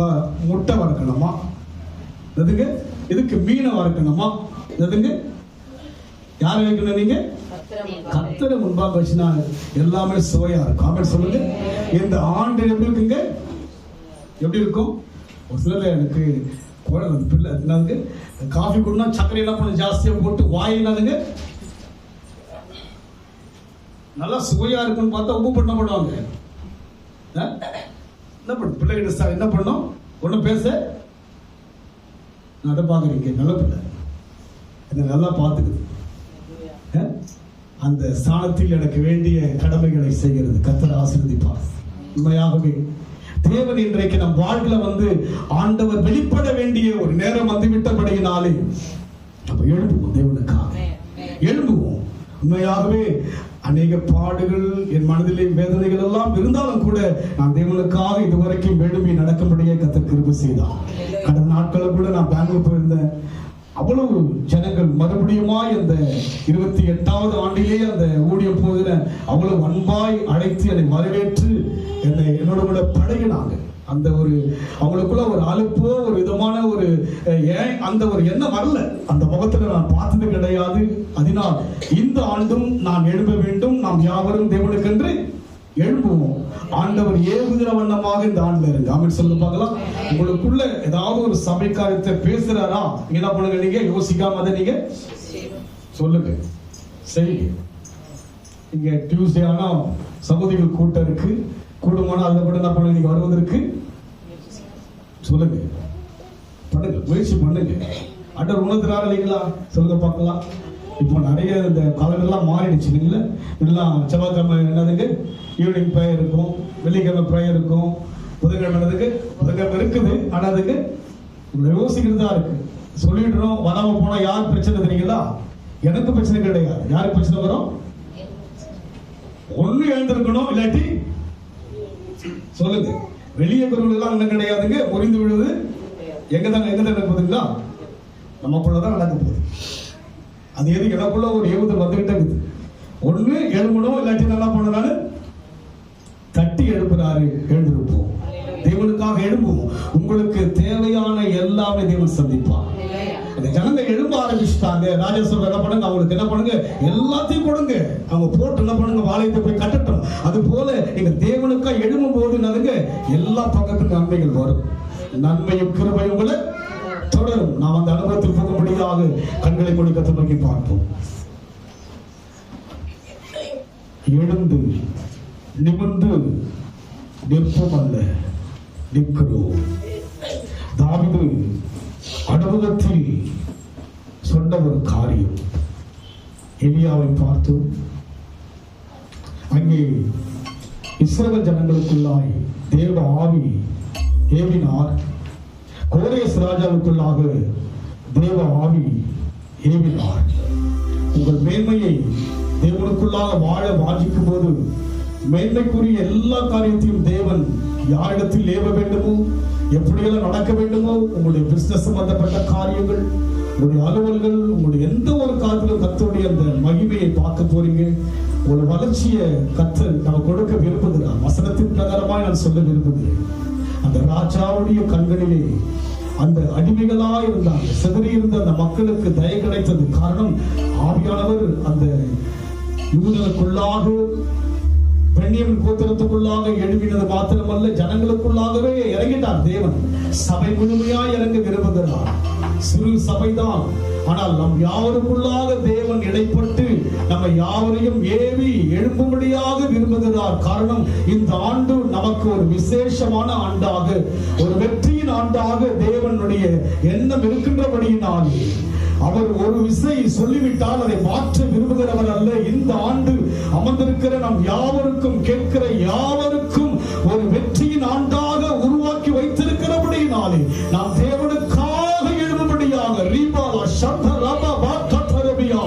முட்டை வறுக்கணுமா, எதுங்க? இதுக்கு மீனை வறுக்கணுமா, எதுங்க? யாரை வைக்கணும்? நீங்க கர்த்தரை முன்பாக வச்சுனா எல்லாமே சுவையா இருக்கும். ஆமென் சொல்லுங்க. இந்த ஆண்டு எப்படி இருக்குங்க? எப்படி இருக்கும்? ஒரு சிலர் எனக்கு பிள்ளை என்னதுங்க, காஃபி குடினா சர்க்கரை என்ன பண்ண ஜாஸ்தியா போட்டு வாய் என்னதுங்க நல்லா சுவையா இருக்குன்னு பார்த்தா உப்பு பண்ண போடுவாங்க. என்ன பண்ணும் பிள்ளைகிட்ட என்ன பண்ணும்? ஒண்ணு பேச அதை பாக்குறீங்க. நல்ல பிள்ளை என்ன நல்லா பார்த்துக்குது. அந்த ஸ்தானத்தில் எனக்கு வேண்டிய கடமைகளை செய்கிறது. கர்த்தர் ஆசீர்வதிப்பார். உண்மையாகவே தேவன் இன்றைக்கு நம் வாழ்க்கையில ஆண்டவர் வெளிப்பட வேண்டிய ஒரு நேரம் வந்துவிட்டபடியினாலே நம்ம எழும்புவோம். தேவனுக்காக எழும்புவோம். உண்மையாகவே அநேக பாடுகள் என் மனதிலே வேதனைகள் எல்லாம் இருந்தாலும் கூட நான் தேவனுக்காக இதுவரைக்கும் எழும்பி நடக்கும்படியே கர்த்தர் கிருபை செய்தார். கடந்த நாட்களில் கூட நான் பெங்களூர் போயிருந்தேன். அவ்வளவு ஜனங்கள் மறுபடியுமா இந்த 28வது ஆண்டிலே அந்த ஊழியம் போகிற அவ்வளவு அன்பாய் அழைத்து என்னை வரவேற்று என்னோட கூட பழகினாங்க. அந்த ஒரு அவங்களுக்குள்ள ஒரு அலுப்போ ஒரு விதமான ஒரு அந்த ஒரு எண்ணம் வரல. அந்த முகத்துல நான் பார்த்தது கிடையாது. அதனால் இந்த ஆண்டும் நான் எழும்ப வேண்டும். நாம் யாவரும் தேவனுக்கென்று எழும்புவோம். ஆண்டவர் ஏவுகிற வண்ணமாக இந்த ஆண்டுல இருக்கு. ஆமென் சொல்ல பார்க்கலாம். உங்களுக்குள்ள ஏதாவது ஒரு சபை காரியத்தை பேசுறாரா, என்ன பண்ணுங்க? நீங்க யோசிக்காம அதை நீங்க சொல்லுங்க, செய்யுங்க. இங்க டியூஸ்டே ஆனா சகோதரிகள் கூட்டம் இருக்கு. கூடுமான அதை கூட என்ன பண்ணுங்க? நீங்க வருவதற்கு சொல்லுங்க, பண்ணுங்க, முயற்சி பண்ணுங்க. ஆண்டவர் உணர்த்துறாரு இல்லைங்களா? சொல்லுங்க பார்க்கலாம். இப்போ நிறைய இந்த காலங்கள்லாம் மாறிடுச்சு இல்லைங்களா? எல்லாம் செவ்வாய்க்கிழமை என்னதுங்க ஈவினிங் ப்ரேயர் இருக்கும், வெள்ளிக்கிழமை ப்ரேயர் இருக்கும், புதன்கிழமை புதன்கிழமை இருக்குது. ஆனால் அதுக்கு யோசிக்கிறதா இருக்கு. சொல்லிடுறோம், வராம போனா யார் பிரச்சனை தெரியுங்களா? எனக்கு பிரச்சனை கிடையாது. யாருக்கு பிரச்சனை வரும்? ஒண்ணு எழுந்திருக்கணும், இல்லாட்டி சொல்லுங்க. வெளியே குரல் என்ன கிடையாதுங்க, முறிந்து விழுது எங்க தான் நடக்குதுங்களா? நமக்குள்ளதான் நடக்க போகுது. அது எது எனக்குள்ள ஒரு ஏவுதல் வந்துகிட்டே இருக்குது. ஒண்ணு எழும்பணும், இல்லாட்டி நல்லா பண்ணனால தட்டி எழுப்புறாரு, எழுந்திருப்போம். தேவனுக்காக எழும்புவோம். உங்களுக்கு தேவையான எல்லாமே தேவன் சந்திப்பார். அந்த ஜனங்க எழும்ப ஆரம்பிச்சுட்டாங்க. ராஜா சொல்ற என்ன பண்ணுங்க, அவங்களுக்கு என்ன பண்ணுங்க, எல்லாத்தையும் கொடுங்க. அவங்க போட்டு என்ன பண்ணுங்க, வாழையத்தை போய் கட்டட்டும். அது போல நீங்க தேவனுக்காக எழும்பும் போது நடுங்க எல்லா பக்கத்துக்கும் நன்மைகள் வரும். நன்மையும் கிருபையும் உங்களை தொடரும். நாம் அந்த அனுபவத்தில் போகும்படியாக கண்களை கொடி கத்து நோக்கி பார்ப்போம். எழுந்து நிமிர்ந்து நிற்போம் அல்ல, நிற்கிறோம். தாவீது அனுபவத்தில் சொன்ன ஒரு காரியம். எலியாவை பார்த்து அங்கே இஸ்ரவேல் ஜனங்களுக்குள்ளாய் தேவ ஆவி ஏவினார். கோரேஸ் ராஜாவுக்குள்ளாக தேவ ஆவி ஏவினார். உங்கள் மேன்மையை தேவனுக்குள்ளாக வாழ வாஞ்சிக்கும் போது மேன்மைக்குரிய எல்லா காரியத்தையும் தேவன் யாரிடத்தில் ஏவ வேண்டுமோ, எப்படியெல்லாம் நடக்க வேண்டுமோ, உங்களுடைய பிசினஸ் சம்பந்தப்பட்ட காரியங்கள், உங்களுடைய அலுவல்கள், உங்களுடைய எந்த ஒரு காரியத்திலும் கர்த்தருடைய அந்த மகிமையை பார்க்க போறீங்க. உங்களுடைய வளர்ச்சியை கர்த்தர் நம்ம கொடுக்க விரும்புகிறார். வசனத்தின் பிரகாரமாய் நான் சொல்ல விரும்புகிறேன். அந்த ராஜாவுடைய கண்களிலே அந்த அடிமைகளா இருந்தாங்க, சிதறி இருந்த அந்த மக்களுக்கு தயை கிடைத்தது காரணம் ஆவியானவர் அந்த யூதர்களுக்குள்ளாக, பெண்ணியமின் கோத்திரத்துக்குள்ளாக எழுப்பினது மாத்திரமல்ல, ஜனங்களுக்குள்ளாகவே இறங்கிட்டார் தேவன். சபை முழுமையாய் இறங்க விரும்புகிறார். சிறு சபைதான், ஆனால் நம் யாவருக்குள்ளாக தேவன் இடைப்பட்டு நம்ம யாவரையும் ஏவி எழுப்பும்படியாக விரும்புகிறார். காரணம், இந்த ஆண்டு நமக்கு ஒரு விசேஷமான ஆண்டாக, ஒரு வெற்றியின் ஆண்டாக தேவனுடைய எண்ணம் இருக்கின்றபடியினாலே அவர் ஒரு விசை சொல்லிவிட்டால் அதை மாற்ற விரும்புகிறவர் அல்ல. இந்த ஆண்டு அமர்ந்திருக்கிற நம் யாவருக்கும், கேட்கிற யாவருக்கும் ஒரு வெற்றியின் ஆண்டாக உருவாக்கி வைத்திருக்கிறபடியினாலே நாம் தேவனுக்காக எழுதும்படியாக ரீபாலா சந்தரபா வாக்கதரபியா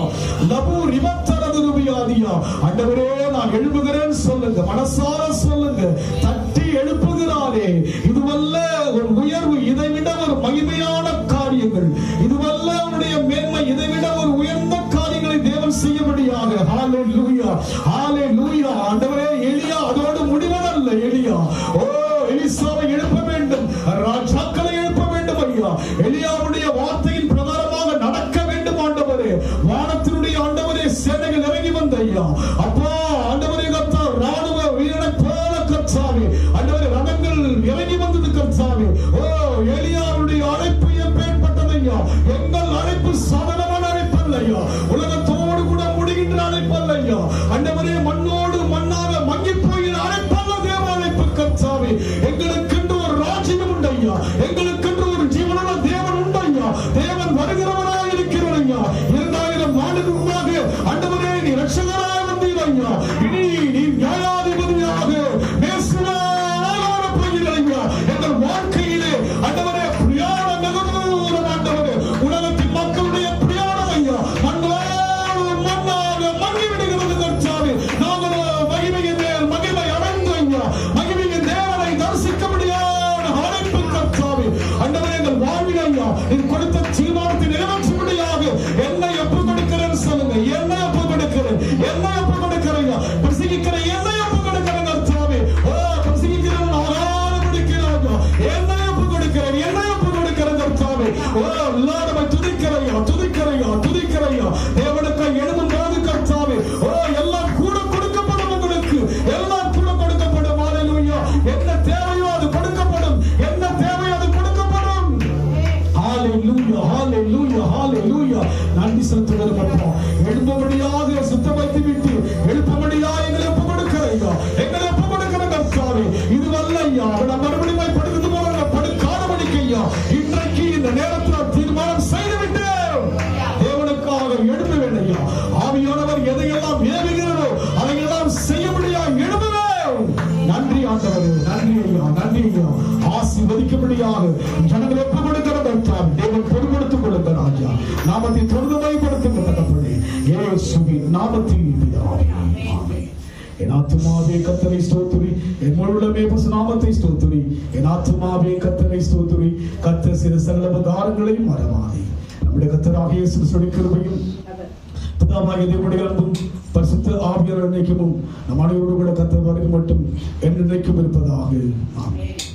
லபு ரிவத்தரதுபியாதியா ஆண்டவரே நான் எழுப்புகிறேன் சொல்லுங்க, மனசார சொல்லுங்க. தட்டி எழுப்புகிறாரே, இதுவல்ல ஒரு உயர்வு, இதைவிட ஒரு மகிமையான காரியங்கள், இதுவல்ல அவருடைய மேன்மை, இதைவிட ஒரு உயர்ந்த காரியங்களை தேவன் செய்யும்படியாக. ஹalleluya ஹalleluya. ஆண்டவரே, எலியா அதோடு முடிவதல்ல. எலியா எலிசாவை எழுப்ப வேண்டும், ராஜாக்களை எழுப்ப வேண்டும் ஐயா. எலியாவுடைய வார்த்தையின் பிரகாரமாக நடக்க வேண்டும் ஆண்டவரே. வானத்தினுடைய ஆண்டவரே சேனைகள் இறங்கி வந்த ஐயா. அப்பா ஆண்டவரே கர்த்தாவே, ராணுவ வீரனை போல கர்த்தாவே ஆண்டவரே ரதங்கள் இறங்கி வந்தது கர்த்தாவே. எலியாவுடைய அழைப்பு எப்பேற்பட்டது ஐயா. எங்கள் அழைப்பு சாதாரணமான அழைப்பு அல்ல ஐயா. உலகத்தோடு கூட முடிகின்ற அழைப்பு அல்ல ஐயா. ஆண்டவரே மண்ணோடு மண்ணாக மங்கி போகிற அழைப்பு அல்ல தேவ அழைப்பு கர்த்தாவே. எங்களுக்கென்று ஒரு ராஜ்யம் உண்டு ஐயா. எங்களுக்கென்று ஒரு ஜீவனுள்ள தேவன் உண்டு ஐயா. தேவன் வருகிறவராய் இருக்கிறார் ஐயா. 2000 ஆண்டுக்கு முன்பாக ஆண்டவரே நீ ரட்சகராய் வந்தீர் ஐயா. இனி நீ நியாயாதிபதியாக மேசுவாக போகிறீர் ஐயா. எங்கள் வாழ்க்கையிலே ஆண்டவரே பிரயாணம் மிகவும் ஆண்டவரே, உலகத்தின் மக்களுடைய பிரயாணம் ஐயா மண்ணாக மங்கி விடுகிறது கர்த்தாவே. நாங்கள் மகிமையின் மேல் மகிமை அடைந்து ஐயா மகிமையின் தேவனை தரிசிக்க முடியாத அழைப்பு கர்த்தாவே. ஆண்டவரே எங்கள் வாழ்வில் ஐயா நீ கொடுத்த தீர்மானத்தை நிறைவேற்றும்படியாக என்னை ஒப்பு கொடுக்கிறேன் சொல்லுங்க. என்னை ஒப்பு கொடுக்கிறேன், என்னை ஒப்பு கொடுக்கிறேன் ஐயா. பிரசங்கிக்கிற என்னை ஒப்பு கொடுக்கிறேன் கர்த்தாவே. பிரசங்கிக்கிறேன் ஆகாரம் கொடுக்கிறாங்க. என்னை ஒப்பு கொடுக்கிறேன், என்னை ஒப்பு கொடுக்கிறேன் கர்த்தாவே. எல்லாருமே துதிக்கிறையா துதிக்கிறையா துதிக்கிறையா. தேவனுக்கு எழுதும் போது கர்த்தாவே எல்லாம் கூட கொடுக்கப்படும். உங்களுக்கு எல்லாம் கூட கொடுக்கப்படும். ஹalleluya. என்ன தேவையோ அது கொடுக்கப்படும், என்ன தேவையோ அது கொடுக்கப்படும். ஹalleluya ஹalleluya ஹalleluya. நன்றி செலுத்துகிறோம் அப்பா. எழும்படியாக சுத்தப்படுத்தி விட்டு எழுப்பபடியாக எங்களை ஒப்பு கொடுக்கிறையா, எங்களை ஒப்பு கொடுக்கிற கர்த்தாவே. இதுவல்ல ஐயா அவனை மறுபடியும் படுக்கிறது போல படுக்காதபடிக்கு ஐயா இன்றைக்கு இந்த நேரத்தில் தீர்மானம் செய்துவிட்டேன். தேவனுக்காக எழுப்ப வேண்டும் ஐயா. ஆவியானவர் எதையெல்லாம் ஏவுகிறதோ அதையெல்லாம் செய்ய முடியாது எழுப்புவேன். நன்றி ஆண்டவரே, நன்றி ஐயா, நன்றி ஐயா. ஆசீர்வதிக்கும்படியாக ஜனங்களை ஒப்பு கொடுக்கிற கர்த்தாவே. தேவன் பொறுப்படுத்திக் கொடுத்த ராஜா நாமத்தை தொடர்ந்து பயன்படுத்துகிற தகப்பனே, இயேசுவின் நாமத்தில் பிதாவே. ஆமென். என் ஆத்துமாவே கர்த்தரை ஸ்தோத்திரி, என் முழு உள்ளமே பரிசுத்த நாமத்தை ஸ்தோத்திரி. என் ஆத்துமாவே கர்த்தரை ஸ்தோத்திரி, கர்த்தர் செய்த சகல உபகாரங்களையும் மறவாதே. நம்முடைய கர்த்தராகிய இயேசு கிறிஸ்துவின் கிருபையும் பிதாவாகிய தேவனுடைய அன்பும் பரிசுத்த ஆவியானவரின் ஐக்கியமும் நம் அனைவரோடு கூட கர்த்தர் வரைக்கும் மட்டும் என்றென்றைக்கும் இருப்பதாக. ஆமென்.